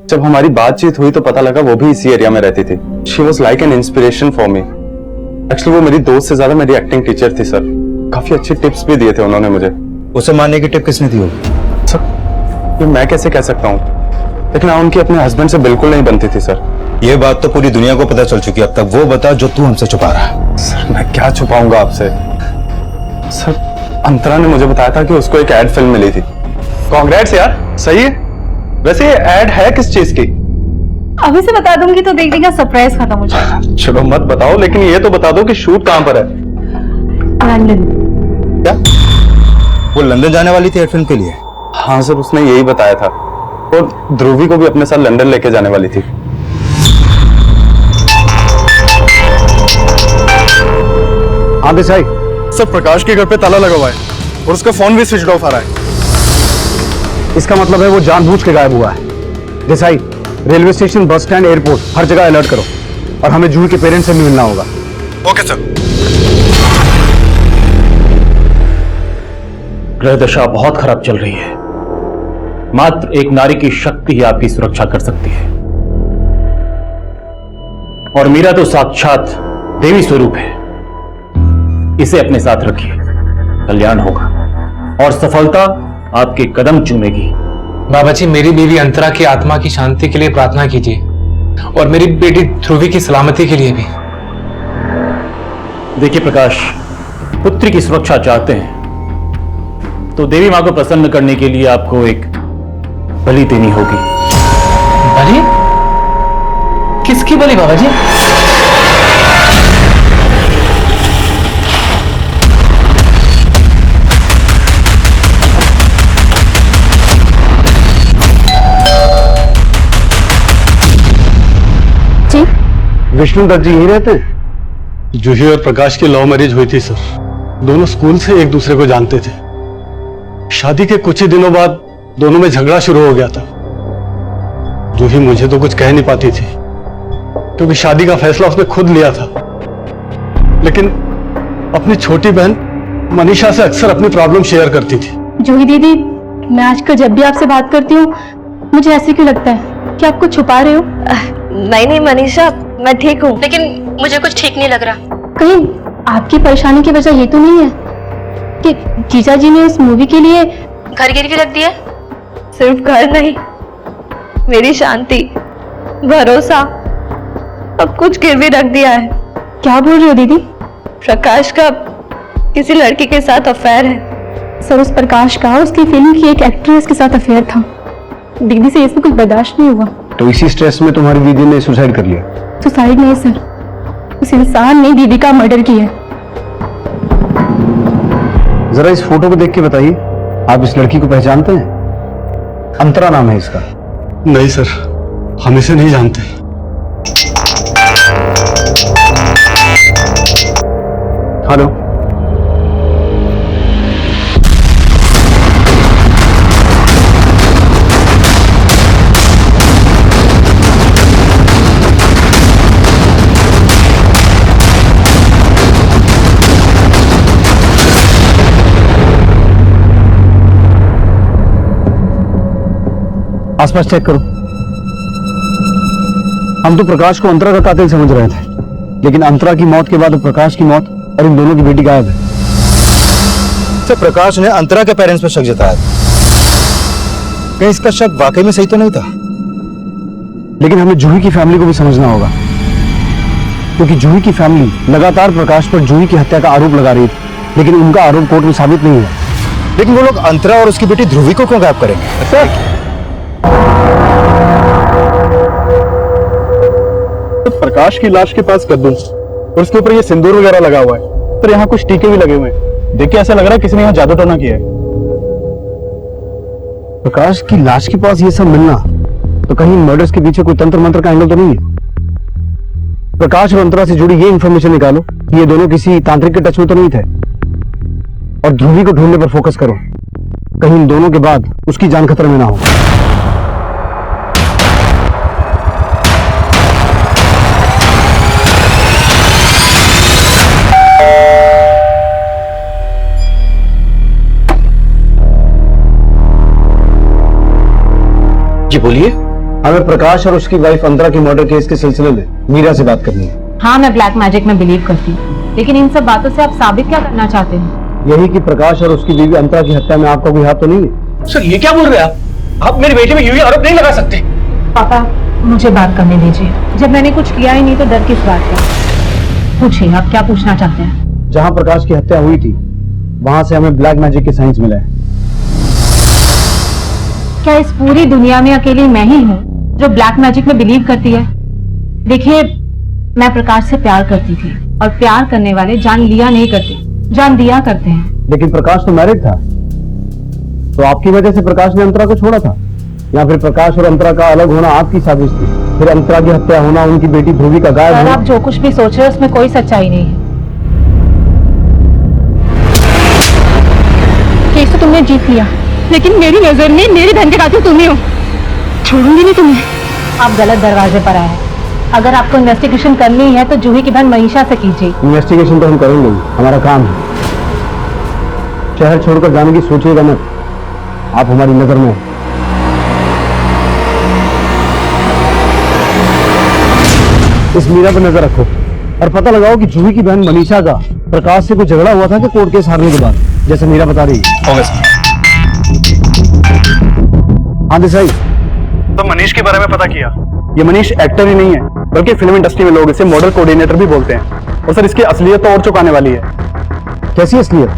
जब हमारी बातचीत हुई तो पता लगा वो भी इसी एरिया में रहती थी। She was like an inspiration for me. Actually वो मेरी दोस्त से ज्यादा मेरी एक्टिंग टीचर थी सर। काफी अच्छे टिप्स भी दिए थे उन्होंने मुझे। उसे मारने की टिप किसने दी होगी? सर ये मैं कैसे कह सकता हूँ, लेकिन हाँ उनकी अपने हस्बैंड से बिल्कुल नहीं बनती थी सर। ये बात तो पूरी दुनिया को पता चल चुकी है। अब तक वो बता जो तू हमसे छुपा रहा है। सर मैं क्या छुपाऊंगा आपसे। सर अंतरा ने मुझे बताया था कि उसको एक एड फिल्म मिली थी। कांग्रेट्स यार, सही है। वैसे ये एड है किस चीज की? अभी से बता दूंगी तो देखने का सरप्राइज खत्म हो जाएगा। चलो मत बताओ, लेकिन ये तो बता दो कि शूट कहां पर है। लंदन। क्या वो लंदन जाने वाली थी एड फिल्म के लिए? हाँ सर उसने यही बताया था, और ध्रुवी को भी अपने साथ लंदन लेके जाने वाली थी। हाँ देसाई सर प्रकाश के घर पे ताला लगा हुआ है और उसका फोन भी स्विच ऑफ आ रहा है। इसका मतलब है वो जानबूझ के गायब हुआ है। Desai railway station, bus stand, airport हर जगह अलर्ट करो और हमें जूही के पेरेंट्स से भी मिलना होगा। Okay sir. ग्रह दशा बहुत खराब चल रही है। मात्र एक नारी की शक्ति ही आपकी सुरक्षा कर सकती है, और मीरा तो साक्षात देवी स्वरूप है। इसे अपने साथ रखिए, कल्याण होगा और सफलता आपके कदम चूमेगी। बाबा जी मेरी बीवी अंतरा की आत्मा की शांति के लिए प्रार्थना कीजिए, और मेरी बेटी ध्रुवी की सलामती के लिए भी। देखिए प्रकाश, पुत्री की सुरक्षा चाहते हैं तो देवी मां को प्रसन्न करने के लिए आपको एक बलि देनी होगी। बलि? किसकी बलि बाबा जी? विष्णु दत्त जी यही रहते हैं? जूही और प्रकाश की लव मैरिज हुई थी सर। दोनों स्कूल से एक दूसरे को जानते थे। शादी के कुछ ही दिनों बाद दोनों में झगड़ा शुरू हो गया था। जूही मुझे तो कुछ कह नहीं पाती थी क्योंकि शादी का फैसला उसने खुद लिया था, लेकिन अपनी छोटी बहन मनीषा से अक्सर अपनी प्रॉब्लम शेयर करती थी। जूही दीदी, मैं आजकल जब भी आपसे बात करती हूँ मुझे ऐसे क्यों लगता है कि आप कुछ छुपा रहे हो? नहीं मनीषा, मैं ठीक हूँ, लेकिन मुझे कुछ ठीक नहीं लग रहा। कहीं आपकी परेशानी की वजह ये तो नहीं है कि जीजा जी ने इस मूवी के लिए घर गिरवी रख दिया? सिर्फ घर नहीं, मेरी शांति, भरोसा, अब कुछ गिरवी रख दिया है। क्या बोल रही हो दीदी? प्रकाश का किसी लड़की के साथ अफेयर है। सर, उस प्रकाश का उसकी फिल्म की एक एक्ट्रेस के साथ अफेयर था। दीदी से इसमें कुछ बर्दाश्त नहीं हुआ, तो इसी स्ट्रेस में तुम्हारी दीदी ने सुसाइड कर लिया? सुसाइड नहीं सर, उस इंसान ने दीदी का मर्डर किया। जरा इस फोटो को देख के बताइए, आप इस लड़की को पहचानते हैं? अंतरा नाम है इसका। नहीं सर, हम इसे नहीं जानते। हेलो, आसपास चेक करो। हम तो प्रकाश को अंतरा का कातिल समझ रहे थे, लेकिन अंतरा की मौत के बाद प्रकाश की मौत और इन दोनों की बेटी गायब है। सर, प्रकाश ने अंतरा के पेरेंट्स पर शक जताया था। कहीं इसका शक वाकई में सही तो नहीं था? लेकिन हमें जूही की फैमिली को भी समझना होगा, क्योंकि जूही की फैमिली लगातार प्रकाश पर जूही की हत्या का आरोप लगा रही थी, लेकिन उनका आरोप कोर्ट में साबित नहीं है। लेकिन वो लोग अंतरा और उसकी बेटी ध्रुवी को क्यों गायब करेंगे? सर, प्रकाश की लाश के पास कद्दू और उसके ऊपर ये सिंदूर वगैरह लगा हुआ है, पर यहाँ कुछ टीके भी लगे हुए हैं। देख के ऐसा लग रहा है किसी ने यहाँ जादू टोना किया है। प्रकाश की लाश के पास ये सब मिलना, तो कहीं मर्डर्स के पीछे कोई तंत्र मंत्र का एंगल तो नहीं है? प्रकाश और अंतरा से जुड़ी ये इंफॉर्मेशन निकालो कि ये दोनों किसी तांत्रिक के टच में तो नहीं थे, और ध्रुवी को ढूंढने पर फोकस करो, कहीं इन दोनों के बाद उसकी जान खतरे में ना हो। जी बोलिए। हमें प्रकाश और उसकी वाइफ अंतरा की मर्डर केस के सिलसिले में मीरा से बात करनी है। हाँ, मैं ब्लैक मैजिक में बिलीव करती हूँ, लेकिन इन सब बातों से आप साबित क्या करना चाहते हैं? यही कि प्रकाश और उसकी बीवी अंतरा की हत्या में आपका कोई हाथ तो नहीं है? सर, ये क्या बोल रहे हैं आप मेरी बेटी में यूं ही आरोप नहीं लगा सकते। पापा, मुझे बात करने दीजिए। जब मैंने कुछ किया ही नहीं तो डर किस बात का? पूछिए, आप क्या पूछना चाहते हैं? जहां प्रकाश की हत्या हुई थी वहां से हमें ब्लैक मैजिक के साइंस मिले हैं। क्या इस पूरी दुनिया में अकेली मैं ही हूँ जो ब्लैक मैजिक में बिलीव करती है? देखिए, मैं प्रकाश से प्यार करती थी, और प्यार करने वाले जान लिया नहीं करते, जान दिया करते हैं। लेकिन प्रकाश तो मैरिड था, तो आपकी वजह से प्रकाश ने अंतरा को छोड़ा था, या फिर प्रकाश और अंतरा का अलग होना आपकी साजिश थी? फिर अंतरा की हत्या होना, उनकी बेटी ध्रुवी का गायब होना। आप जो कुछ भी सोच रहे हैं उसमें कोई सच्चाई नहीं है। केस तो तुमने जीत लिया, लेकिन मेरी नजर में मेरी बहन के कातिल तुम ही हो। छोड़ूंगी नहीं तुम्हें। आप गलत दरवाजे पर आए हैं। अगर आपको इन्वेस्टिगेशन करनी है तो जूही की बहन मनीषा से कीजिए। इन्वेस्टिगेशन तो हम करेंगे, हमारा काम है। शहर छोड़कर जाने की सोचिएगा मत, आप हमारी नजर में हैं। इस मीरा पर नजर रखो और पता लगाओ कि जूही की बहन मनीषा का प्रकाश से कोई झगड़ा हुआ था कि कोर्ट केस हारने के बाद, जैसे मीरा बता रही है। हाँ देसाई, तो मनीष के बारे में पता किया। ये मनीष एक्टर ही नहीं है, बल्कि फिल्म इंडस्ट्री में लोग इसे मॉडल कोऑर्डिनेटर भी बोलते हैं। और सर, इसकी असलियत तो और चुकाने वाली है। कैसी असलियत?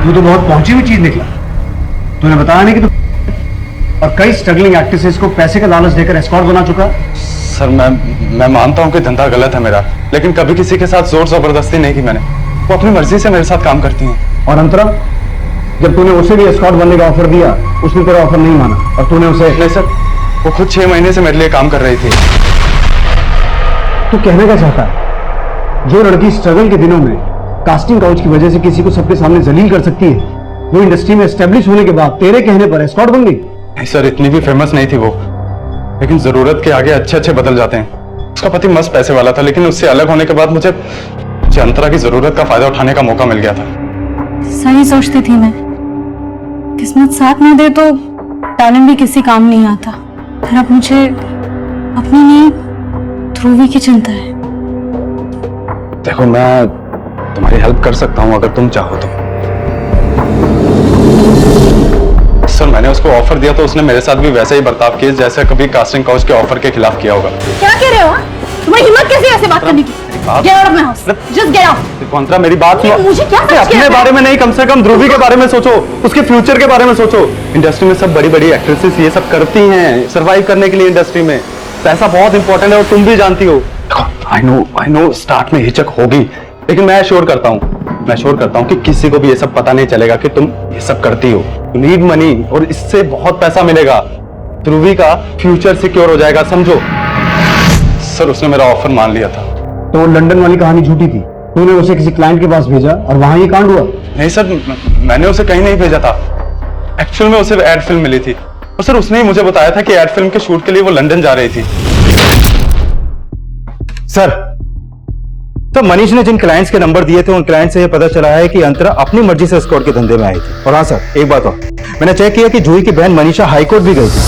तू तो बहुत पहुंची हुई चीज निकला। तूने बताया नहीं कि तू और कई स्ट्रगलिंग एक्ट्रेसेस को पैसे का लालच देकर एस्कॉर्ट बना चुका। सर, मैं मानता हूँ कि धंधा गलत है मेरा, लेकिन कभी किसी के साथ जोर जबरदस्ती नहीं की मैंने। वो अपनी मर्जी से मेरे साथ काम करती हैं। और अंतरा, जब तूने उसे भी एस्कॉर्ट बनने का ऑफर दिया, उसने तेरा ऑफर नहीं माना और तूने उसे। नहीं सर, वो खुद 6 महीने से मेरे लिए काम कर रही थी। तू कहने का चाहता है जो लड़की स्ट्रगल के दिनों में कास्टिंग काउच की वजह से किसी को सबके सामने जलील कर सकती है, वो इंडस्ट्री में एस्टेब्लिश होने के बाद तेरे कहने पर एस्कॉर्ट बन गई। नहीं सर, इतनी भी फेमस नहीं थी वो, लेकिन जरूरत के आगे अच्छे अच्छे बदल जाते हैं। उसका पति मस्त पैसे वाला था, लेकिन उससे अलग होने के बाद मुझे अंतरा की जरूरत का फायदा उठाने का मौका मिल गया था। सही सोचती थी मैं, किस्मत साथ ना दे तो टैलेंट भी किसी काम नहीं आता। फिर अब मुझे अपनी नहीं ध्रुवी की चिंता है। देखो, मैं तुम्हारी हेल्प कर सकता हूँ अगर तुम चाहो तो। सर, मैंने उसको ऑफर दिया तो उसने मेरे साथ भी वैसे ही बर्ताव किया जैसे कभी कास्टिंग काउच के ऑफर के खिलाफ किया होगा। क्या कह रहे हो? तुम्हारी हिम्मत कैसे ऐसे बात करने की? Get out of my house. Just get out. अंतरा, मेरी बात सुनो। मुझे क्या समझ अपने गया? बारे में नहीं, कम से कम ध्रुवी के बारे में सोचो, उसके फ्यूचर के बारे में सोचो। इंडस्ट्री में सब बड़ी बड़ी एक्ट्रेसेस ये सब करती हैं सरवाइव करने के लिए। इंडस्ट्री में पैसा बहुत इंपॉर्टेंट है और तुम भी जानती हो। आई नो स्टार्ट में हिचक होगी, लेकिन मैं श्योर करता हूँ कि किसी को भी ये सब पता नहीं चलेगा कि तुम ये सब करती हो। यू नीड मनी और इससे बहुत पैसा मिलेगा। ध्रुवी का फ्यूचर सिक्योर हो जाएगा, समझो। सर, उसने मेरा ऑफर मान लिया था। तो लंदन वाली कहानी झूठी थी, तूने उसे किसी क्लाइंट के पास भेजा और वहां ये कांड हुआ? नहीं सर, मैंने उसे कहीं नहीं भेजा था। एक्चुअल में उसे एड फिल्म मिली थी और सर उसने ही मुझे बताया था कि एड फिल्म के शूट के लिए वो लंदन जा रही थी। सर, तो मनीष ने जिन क्लाइंट्स के नंबर दिए थे उन क्लाइंट से यह पता चला है कि अंतरा अपनी मर्जी से एस्कॉर्ट के धंधे में आई थी। और हाँ सर, एक बात और, मैंने चेक किया कि जूही की बहन मनीषा हाईकोर्ट भी गई थी,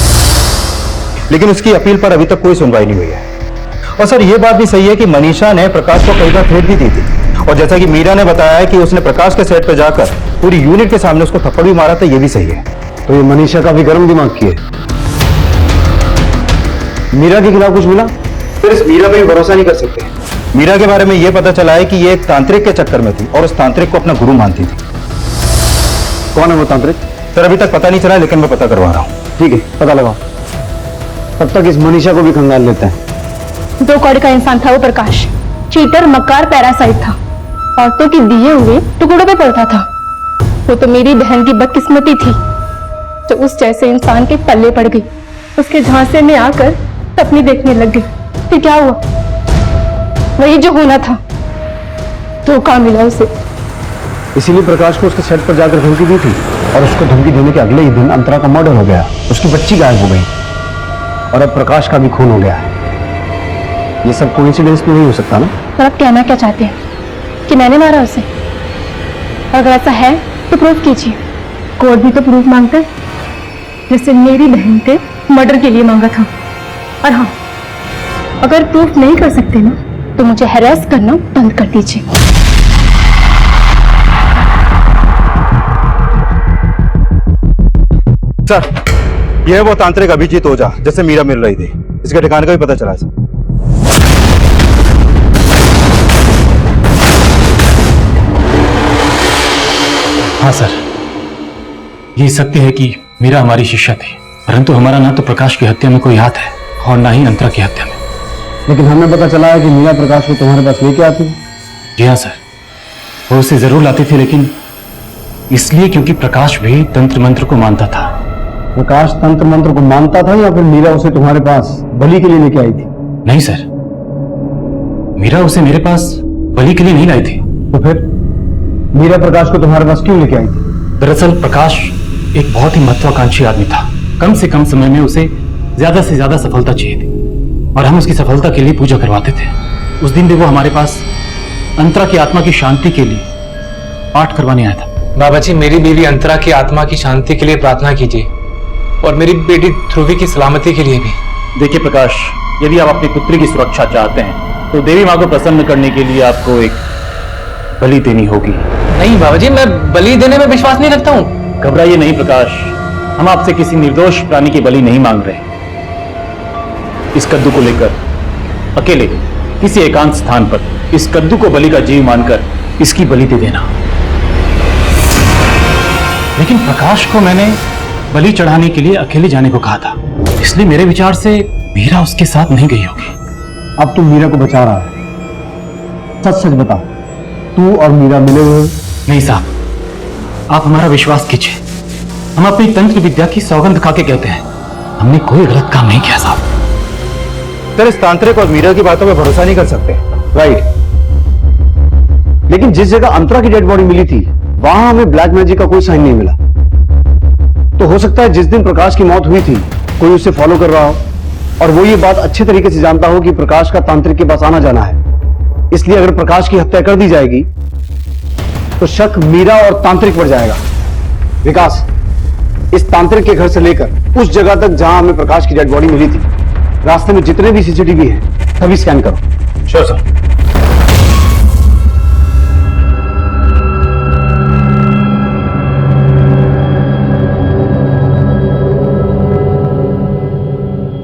लेकिन उसकी अपील पर अभी तक कोई सुनवाई नहीं हुई है। और सर, यह बात भी सही है कि मनीषा ने प्रकाश को कई बार थ्रेट भी दी थी, और जैसा कि मीरा ने बताया है कि उसने प्रकाश के सेट पर जाकर पूरी यूनिट के सामने उसको थप्पड़ भी मारा था, यह भी सही है। तो ये मनीषा का भी गर्म दिमाग की है। मीरा के खिलाफ कुछ मिला? फिर इस मीरा पे भी भरोसा नहीं कर सकते। मीरा के बारे में यह पता चला है कि ये एक तांत्रिक के चक्कर में थी और उस तांत्रिक को अपना गुरु मानती थी। कौन है वो तांत्रिक? सर, अभी तक पता नहीं चला, लेकिन मैं पता करवा रहा हूँ। ठीक है, पता लगाओ। तब तक इस मनीषा को भी खंगाल लेते हैं। 2 कौड़ी का इंसान था वो प्रकाश, चीटर, मक्कार, पैरासाइट था, औरतों के दिए हुए टुकड़ों पे पड़ता था। वो तो मेरी बहन की बदकिस्मती थी जो उस जैसे इंसान के पल्ले पड़ गई, उसके झांसे में आकर सपने देखने लग गई। फिर क्या हुआ? वही जो होना था, धोखा मिला उसे। इसीलिए प्रकाश को उसके सेट पर जाकर धमकी दी थी, और उसको धमकी देने के अगले ही दिन अंतरा का मर्डर हो गया, उसकी बच्ची गायब हो गई, और अब प्रकाश का भी खून हो गया है। ये सब कोइंसिडेंस में नहीं हो सकता ना? तो आप कहना क्या चाहते हैं कि मैंने मारा उसे? अगर ऐसा है तो प्रूफ कीजिए। कोर्ट भी तो प्रूफ मांगता है, जैसे मेरी बहन के मर्डर के लिए मांगा था। और हाँ, अगर प्रूफ नहीं कर सकते ना तो मुझे हैरेस करना बंद कर दीजिए। सर, यह है वो तांत्रिक अभिजीत ओझा जैसे मीरा मिल रही थी। इसके ठिकाने का भी पता चला सर। हाँ सर, ये सत्य है कि मीरा हमारी शिष्या थी, परंतु हमारा ना तो प्रकाश की हत्या में कोई हाथ है और ना ही अंतरा की हत्या में। लेकिन हमें पता चला है कि मीरा प्रकाश को तुम्हारे पास लेके आती है। जी हाँ सर, वो उसे जरूर लाती थी, लेकिन इसलिए क्योंकि प्रकाश भी तंत्र मंत्र को मानता था। प्रकाश तंत्र मंत्र को मानता था या फिर मीरा उसे तुम्हारे पास बलि के लिए लेके आई थी? नहीं सर, मीरा उसे मेरे पास बलि के लिए नहीं लाई थी। तो फिर मीरा प्रकाश को तुम्हारे पास क्यों लेके आई थी? दरअसल प्रकाश एक बहुत ही महत्वाकांक्षी आदमी था। कम से कम समय में उसे ज्यादा से ज्यादा सफलता चाहिए थी और हम उसकी सफलता के लिए पूजा करवाते थे। उस दिन भी वो हमारे पास अंतरा की आत्मा की शांति के लिए पाठ करवाने आया था। बाबा जी, मेरी बीवी अंतरा की आत्मा की शांति के लिए प्रार्थना कीजिए और मेरी बेटी ध्रुवी की सलामती के लिए भी। देखिए प्रकाश, यदि आप अपनी पुत्री की सुरक्षा चाहते हैं तो देवी माँ को प्रसन्न करने के लिए आपको एक बलि देनी होगी। नहीं बाबा जी, मैं बलि देने में विश्वास नहीं रखता हूँ। घबराइए नहीं प्रकाश, हम आपसे किसी निर्दोष प्राणी की बलि नहीं मांग रहे। इस कद्दू को लेकर अकेले किसी एकांत स्थान पर इस कद्दू को बलि का जीव मानकर इसकी बलि दे देना। लेकिन प्रकाश को मैंने बलि चढ़ाने के लिए अकेले जाने को कहा था, इसलिए मेरे विचार से मीरा उसके साथ नहीं गई होगी। अब तू मीरा को बचा रहा है, सच सच बता, तू और मीरा मिले हुए? नहीं साहब, आप हमारा विश्वास कीजिए, हम अपनी तंत्र विद्या की सौगंध खा के कहते हैं, हमने कोई गलत काम नहीं किया साहब। तेरे इस तांत्रिक और मीरा की बातों पे भरोसा नहीं कर सकते, राइट? लेकिन जिस जगह अंतरा की डेड बॉडी मिली थी वहां हमें ब्लैक मैजिक का कोई साइन नहीं मिला। तो हो सकता है जिस दिन प्रकाश की मौत हुई थी कोई उसे फॉलो कर रहा हो और वो ये बात अच्छे तरीके से जानता हो कि प्रकाश का तांत्रिक के पास आना जाना है। इसलिए अगर प्रकाश की हत्या कर दी जाएगी तो शक मीरा और तांत्रिक पर जाएगा। विकास, इस तांत्रिक के घर से लेकर उस जगह तक जहां हमें प्रकाश की डेड बॉडी मिली थी, रास्ते में जितने भी सीसीटीवी हैं सभी स्कैन करो। Sure sir.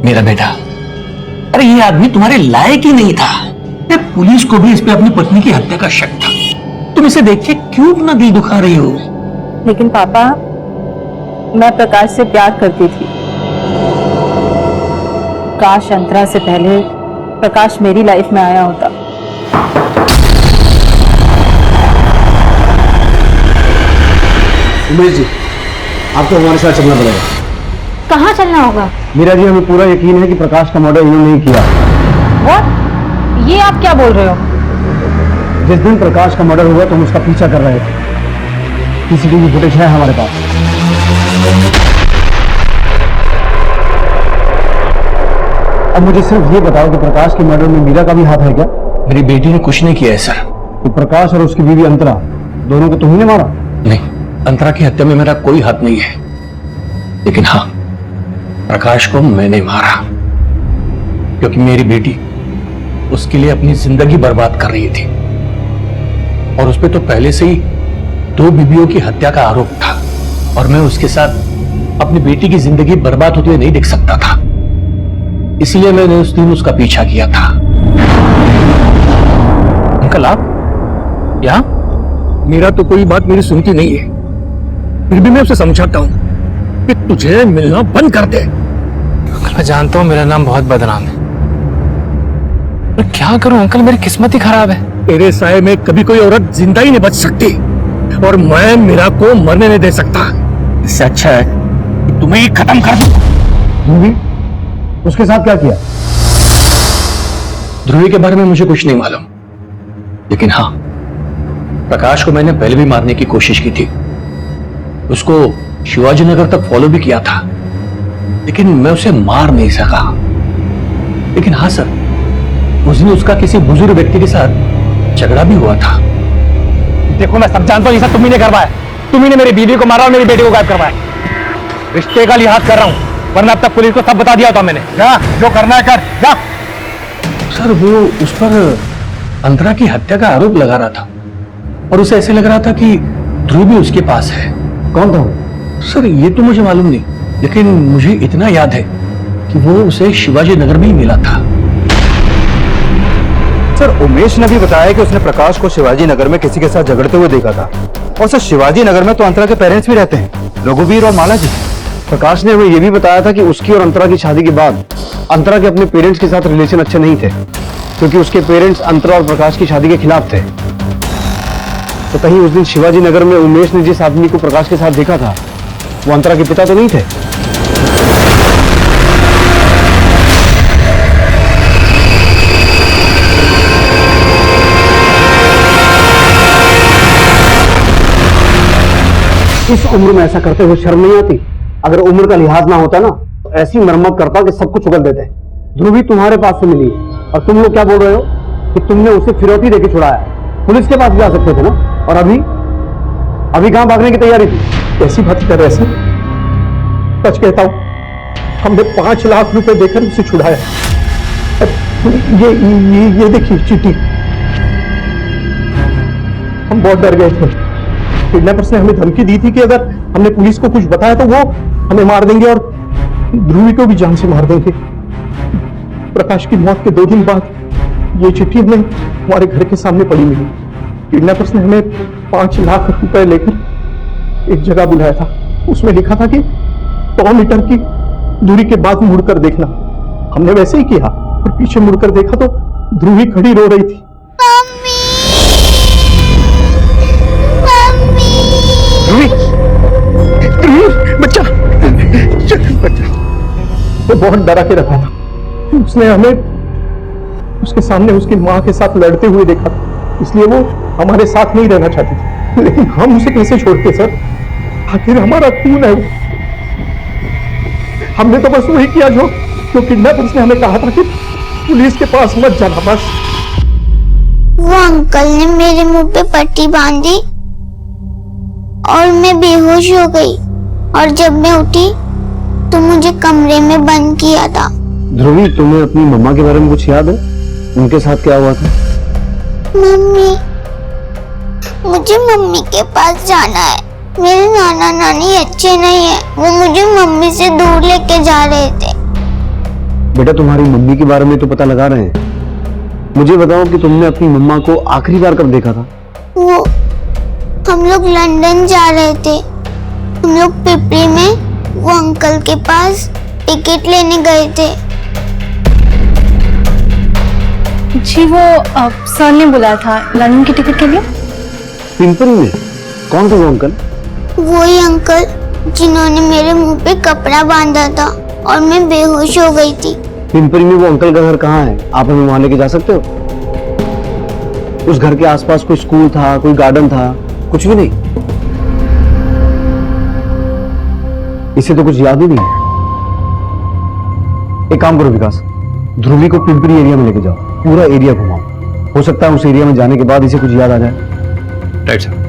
मेरा बेटा, अरे ये आदमी तुम्हारे लायक ही नहीं था। पुलिस को भी इस पे अपनी पत्नी की हत्या का शक था। तुम इसे देख के क्यों अपना दिल दुखा रही हो? लेकिन पापा, मैं प्रकाश से प्यार करती थी। काश अंतरा से पहले प्रकाश मेरी लाइफ में आया होता। उमेश जी, आपको हमारे साथ चलना पड़ेगा। कहाँ चलना होगा? मीरा जी, हमें पूरा यकीन है कि प्रकाश का मर्डर इन्होंने नहीं किया। What? ये आप क्या बोल रहे हो? जिस दिन प्रकाश का मर्डर हुआ तो हम उसका पीछा कर रहे थे। सीसीटीवी फुटेज है हमारे पास। अब मुझे सिर्फ ये बताओ कि प्रकाश के मर्डर में मीरा का भी हाथ है क्या? मेरी बेटी ने कुछ नहीं किया है सर। तो प्रकाश और उसकी बीवी अंतरा दोनों को तुम्ही ने मारा? नहीं, अंतरा की हत्या में मेरा कोई हाथ नहीं है। लेकिन हाँ, प्रकाश को मैंने मारा क्योंकि मेरी बेटी उसके लिए अपनी जिंदगी बर्बाद कर रही थी और उस पर तो पहले से ही 2 बीवियों की हत्या का आरोप था और मैं उसके साथ अपनी बेटी की जिंदगी बर्बाद होते हुए नहीं देख सकता था। इसलिए मैंने उस दिन उसका पीछा किया था। अंकल, आप यहां? मीरा तो कोई बात मेरी सुनती नहीं है, फिर भी मैं उसे समझाता हूं कि तुझे मिलना बंद कर दे। अंकल, मैं जानता हूं मेरा नाम बहुत बदनाम है, पर क्या करूं अंकल, मेरी किस्मत ही खराब है। तेरे साए में कभी कोई औरत जिंदा ही नहीं बच सकती और मैं मीरा को मरने नहीं दे सकता। इससे अच्छा है कि तुम्हें ही खत्म कर दूं। उसके साथ क्या किया? ध्रुवी के बारे में मुझे कुछ नहीं मालूम, लेकिन हाँ, प्रकाश को मैंने पहले भी मारने की कोशिश की थी। उसको शिवाजी नगर तक फॉलो भी किया था, लेकिन मैं उसे मार नहीं सका। लेकिन हाँ सर, उस दिन उसका किसी बुजुर्ग व्यक्ति के साथ झगड़ा भी हुआ था। देखो, मैं सब जानता हूं ये सब तुम्ही ने करवाया। तुम्ही ने मेरी बीवी को मारा और मेरी बेटी को गायब करवाया। रिश्ते का लिहाज कर रहा हूं, वरना अब तक पुलिस को सब बता दिया होता मैंने। जा, जो करना है कर, जा। सर, वो उस पर अंतरा की हत्या का आरोप लगा रहा था और उसे ऐसे लग रहा था कि ध्रुव भी उसके पास है। कौन था? सर, ये तो मुझे मालूम नहीं, लेकिन मुझे इतना याद है कि वो उसे शिवाजी नगर में ही मिला था। सर, उमेश ने भी बताया कि उसने प्रकाश को शिवाजी नगर में किसी के साथ झगड़ते हुए देखा था। और सर, शिवाजी नगर में तो अंतरा के पेरेंट्स भी रहते हैं, रघुवीर और माला जी। प्रकाश ने हमें यह भी बताया था कि उसकी और अंतरा की शादी के बाद अंतरा के अपने पेरेंट्स के साथ रिलेशन अच्छे नहीं थे, क्योंकि उसके पेरेंट्स अंतरा और प्रकाश की शादी के खिलाफ थे। तो कहीं उस दिन शिवाजी नगर में उमेश ने जिस आदमी को प्रकाश के साथ देखा था वो अंतरा के पिता तो नहीं थे? इस उम्र में ऐसा करते हुए शर्म नहीं आती? अगर उम्र का लिहाज ना होता ना तो ऐसी मरम्मत करता कि सब कुछ उगल देते। ध्रुवी तुम्हारे पास से मिली है और तुम लोग क्या बोल रहे हो कि तुमने उसे फिरौती देके छुड़ाया? पुलिस के पास जा सकते थे ना। और अभी कहां भागने की तैयारी थी? कैसी बात कर रहे हैं सर? सच कहता हूं, हमने 5 लाख रुपए देकर उसे छुड़ाया। ये देखिए चिट्ठी। हम बहुत डर गए थे। किडनैपर्स ने हमें धमकी दी थी कि अगर हमने पुलिस को कुछ बताया तो वो हमें मार देंगे और ध्रुवी को भी जान से मार देंगे। प्रकाश की मौत के 2 दिन बाद ये चिट्ठी हमें हमारे घर के सामने पड़ी मिली। किडनैपर्स ने हमें 5 लाख रुपए लेकर एक जगह बुलाया था। उसमें लिखा था कि 100 मीटर की दूरी के बाद मुड़कर देखना। हमने वैसे ही किया और पीछे मुड़कर देखा तो ध्रुवी खड़ी रो रही थी। बच्चा वो बहुत डरा के रखा था। उसने हमें उसके सामने उसकी मां के साथ लड़ते हुए देखा था। इसलिए वो हमारे साथ नहीं रहना चाहती थी, लेकिन हम उसे कैसे छोड़ते सर? आखिर हमारा खून है वो। हमने तो बस वही किया जो किडनैपर्स ने हमें कहा था कि पुलिस के पास मत जाना, बस। वो अंकल ने मेरे मुंह पे पट्टी बांधी और मैं बेहोश हो गई, और जब मैं उठी तो मुझे कमरे में बंद किया था। ध्रुवी, तुम्हें अपनी मम्मा के बारे में कुछ याद है? उनके साथ क्या हुआ था? मम्मी, मुझे मम्मी के पास जाना है। मेरे नाना नानी अच्छे नहीं है, वो मुझे मम्मी से दूर लेके जा रहे थे। बेटा, तुम्हारी मम्मी के बारे में तो पता लगा रहे हैं, मुझे बताओ कि तुमने अपनी मम्मा को आखिरी बार कब देखा था? वो हम लोग लंदन जा रहे थे, हम लोग पिपरी में वो अंकल के पास टिकट लेने गए थे। जी, वो सर ने बुलाया था लंदन की टिकट के लिए। पिंपरी में? कौन थे वो अंकल? वही अंकल जिन्होंने मेरे मुंह पे कपड़ा बांधा था और मैं बेहोश हो गई थी। पिंपरी में वो अंकल का घर कहाँ है? आप हमें वहां लेके जा सकते हो? उस घर के आसपास कोई स्कूल था, कोई गार्डन था? कुछ भी नहीं? इसे तो कुछ याद ही नहीं है। एक काम करो विकास, ध्रुवी को पिंपरी एरिया में लेके जाओ, पूरा एरिया घुमाओ। हो सकता है उस एरिया में जाने के बाद इसे कुछ याद आ जाए। Right sir.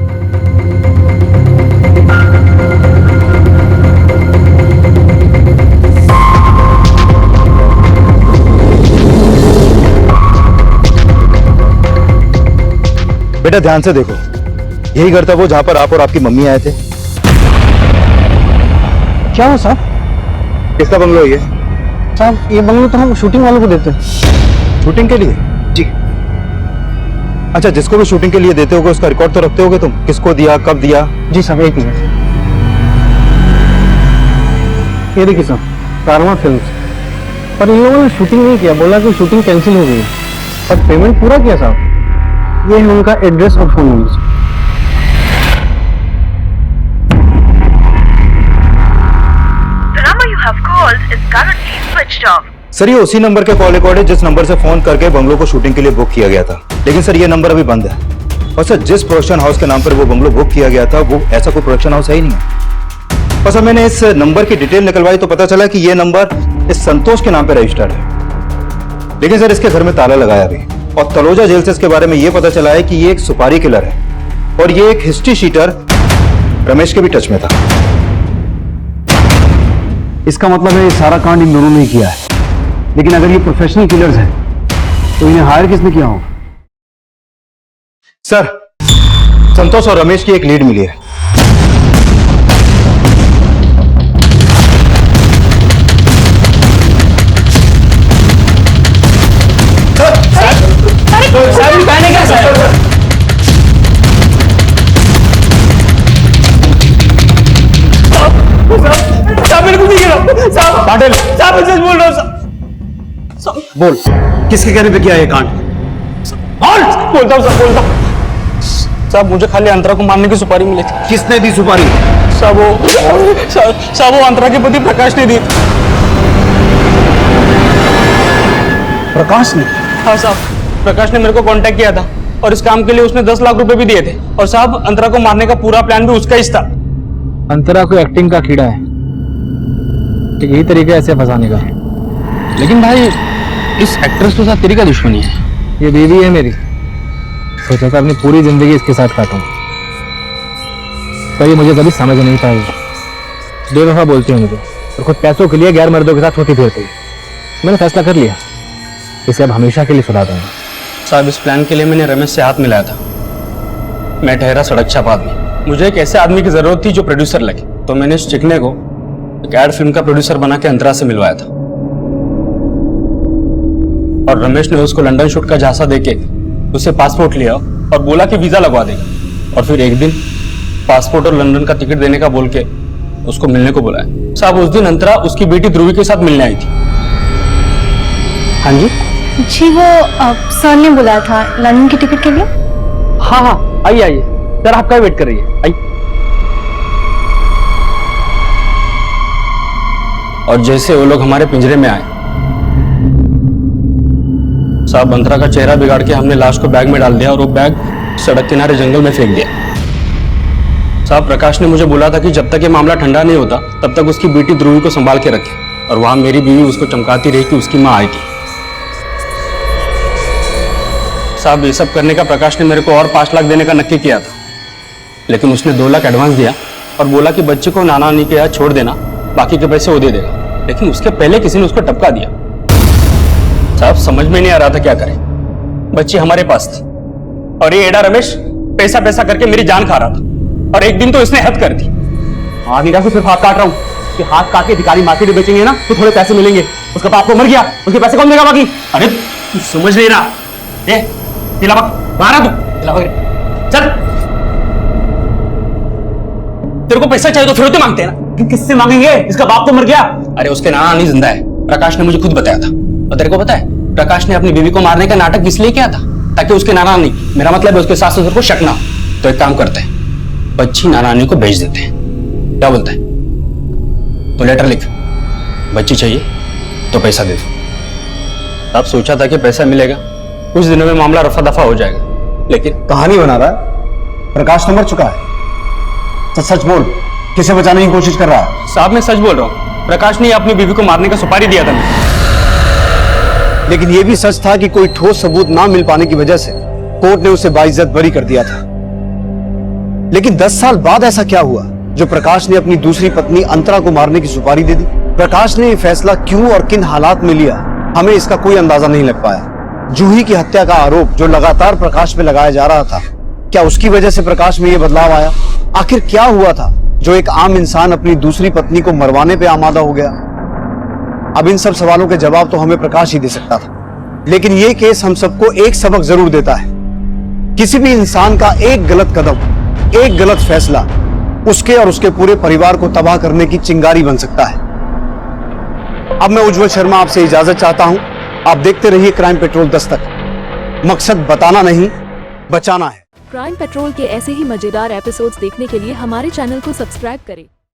बेटा ध्यान से देखो, यही घर था वो जहां पर आप और आपकी मम्मी आए थे। क्या हो साहब? किसका बंगलो है ये? साहब, ये बंगलो तो हम शूटिंग वालों को देते हैं। शूटिंग के लिए? जी। अच्छा, जिसको भी शूटिंग के लिए देते होगे उसका रिकॉर्ड तो रखते होगे तुम? किसको दिया, कब दिया? जी साहब, एक मिनट। ये देखिए साहब, कारवां फिल्म्स, पर इन लोगों ने शूटिंग नहीं किया, बोला कि शूटिंग कैंसिल हो गई, पर पेमेंट पूरा किया साहब। ये है उनका एड्रेस और फोन नंबर। सर, ये उसी नंबर के कॉल रिकॉर्ड है जिस नंबर से फोन करके बंगलो को शूटिंग के लिए बुक किया गया था। लेकिन सर, ये नंबर अभी बंद है। और सर, जिस प्रोडक्शन हाउस के नाम पर वो बंगलो बुक किया गया था वो ऐसा कोई प्रोडक्शन हाउस है ही नहीं है। और सर, मैंने इस नंबर की डिटेल निकलवाई तो पता चला कि ये नंबर इस संतोष के नाम पर रजिस्टर्ड है। लेकिन सर, इसके घर में ताला लगाया अभी, और तलोजा जेल से इसके बारे में ये पता चला है कि ये एक सुपारी किलर है और ये एक हिस्ट्री शीटर रमेश के भी टच में था। इसका मतलब है ये सारा कांड इन दोनों ने ही किया है। लेकिन अगर ये प्रोफेशनल किलर्स हैं तो इन्हें हायर किसने किया होगा? सर, संतोष और रमेश की एक लीड मिली है। पाटिल, बोल रहा हूँ बोल, किसके कहने पे किया ये कांड? बोलता हूँ साहब, मुझे खाली अंतरा को मारने की सुपारी मिली थी। किसने दी सुपारी? साहब वो अंतरा के पति प्रकाश ने दी। प्रकाश ने? हाँ साहब, प्रकाश ने मेरे को कांटेक्ट किया था और इस काम के लिए उसने 10 लाख रुपए भी दिए थे। और साहब, अंतरा को मारने का पूरा प्लान भी उसका ही था। अंतरा को एक्टिंग का कीड़ा है, तो यही तरीका है ऐसे फंसाने का। लेकिन भाई, इस एक्ट्रेस के साथ तेरी क्या दुश्मनी है? ये बेबी है मेरी, सोचा था अपनी पूरी जिंदगी इसके साथ काटूं, पर ये मुझे कभी समझ नहीं पाई। बेवफा बोलती है मुझे और खुद पैसों के लिए गैर मर्दों के साथ होती फिरती है। मैंने फैसला कर लिया, इसे अब हमेशा के लिए सुधा दूंगा। साहब, इस प्लान के लिए मैंने रमेश से हाथ मिलाया था। मैं ठहरा सड़क छाप आदमी, मुझे एक ऐसे आदमी की जरूरत थी जो प्रोड्यूसर लगे, तो मैंने इस चिकने को एक एड फिल्म का प्रोड्यूसर बना के अंतरा से मिलवाया था। और रमेश ने उसको लंदन शूट का झांसा देके उसे पासपोर्ट लिया और बोला कि वीजा लगवा देगा। और फिर एक दिन पासपोर्ट और लंदन का टिकट देने का बोल के उसको मिलने को बुलाया। साहब, उस दिन अंतरा उसकी बेटी ध्रुवी के साथ मिलने आई थी। हाँ जी जी, वो सर ने बुलाया था लंदन की टिकट के लिए। हाँ हाँ, आइए आइए, सर आपका वेट कर रही है, आइए। और जैसे वो लोग हमारे पिंजरे में आए, साहब अंतरा का चेहरा बिगाड़ के हमने लाश को बैग में डाल दिया और वो बैग सड़क किनारे जंगल में फेंक दिया। साहब प्रकाश ने मुझे बोला था कि जब तक ये मामला ठंडा नहीं होता तब तक उसकी बेटी ध्रुवी को संभाल के रखे, और वहां मेरी बीवी उसको चमकाती रही कि उसकी माँ आएगी। साहब ये सब करने का प्रकाश ने मेरे को और 5 लाख देने का नक्की किया था, लेकिन उसने 2 लाख एडवांस दिया और बोला कि बच्चे को नाना नानी के यहाँ छोड़ देना, बाकी के पैसे वो दे देगा। लेकिन उसके पहले किसी ने उसको टपका दिया। साहब समझ में नहीं आ रहा था क्या करें। बच्ची हमारे पास थी और ये एडा रमेश पैसा पैसा करके मेरी जान खा रहा था, और एक दिन तो इसने हद कर दी। हाँ नीरा को सिर्फ हाथ काट रहा हूँ कि हाथ काट के भिखारी मार्केट में बेचेंगे ना तो थोड़े पैसे मिलेंगे। उसका बाप को मर गया, उसके पैसे कौन देगा बाकी? अरे तू समझ नहीं रहा। मारा तू चल, तेरे को पैसा चाहिए तो फिर तो मांगते हैं ना। किससे मांगेंगे? इसका बाप तो मर गया। अरे उसके नाना नानी जिंदा है, प्रकाश ने मुझे खुद बताया था। और तेरे को पता है प्रकाश ने अपनी बीवी को मारने का नाटक इसलिए किया था ताकि उसके नाना नानी, मेरा मतलब है उसके सास ससुर को शक ना हो। तो एक काम करते हैं, बच्ची नाना नानी को भेज देते हैं। क्या बोलता है? तो लेटर लिख, बच्ची चाहिए तो पैसा दे दो। अब सोचा था कि पैसा मिलेगा, कुछ दिनों में मामला रफा दफा हो जाएगा, लेकिन कहानी बना रहा है। प्रकाश तो मर चुका है। तो सच बोल, किसे बचाने की कोशिश कर रहा है? साहब मैं सच बोल रहा हूँ, प्रकाश ने अपनी बीवी को मारने का सुपारी दिया था मुझे। लेकिन यह भी सच था कि कोई ठोस सबूत ना मिल पाने की वजह से कोर्ट ने उसे बाइज्जत बरी कर दिया था। लेकिन 10 साल बाद ऐसा क्या हुआ जो प्रकाश ने अपनी दूसरी पत्नी अंतरा को मारने की सुपारी दे दी? प्रकाश ने यह फैसला क्यों और किन हालात में लिया, हमें इसका कोई अंदाजा नहीं लग पाया। जूही की हत्या का आरोप जो लगातार प्रकाश पे लगाया जा रहा था, क्या उसकी वजह से प्रकाश में यह बदलाव आया? आखिर क्या हुआ था जो एक आम इंसान अपनी दूसरी पत्नी को मरवाने पे आमादा हो गया? अब इन सब सवालों के जवाब तो हमें प्रकाश ही दे सकता था। लेकिन यह केस हम सबको एक सबक जरूर देता है। किसी भी इंसान का एक गलत कदम, एक गलत फैसला उसके और उसके पूरे परिवार को तबाह करने की चिंगारी बन सकता है। अब मैं उज्जवल शर्मा आपसे इजाजत चाहता हूं। आप देखते रहिए क्राइम पेट्रोल दस्तक। मकसद बताना नहीं, बचाना है। क्राइम पेट्रोल के ऐसे ही मजेदार एपिसोड्स देखने के लिए हमारे चैनल को सब्सक्राइब करें।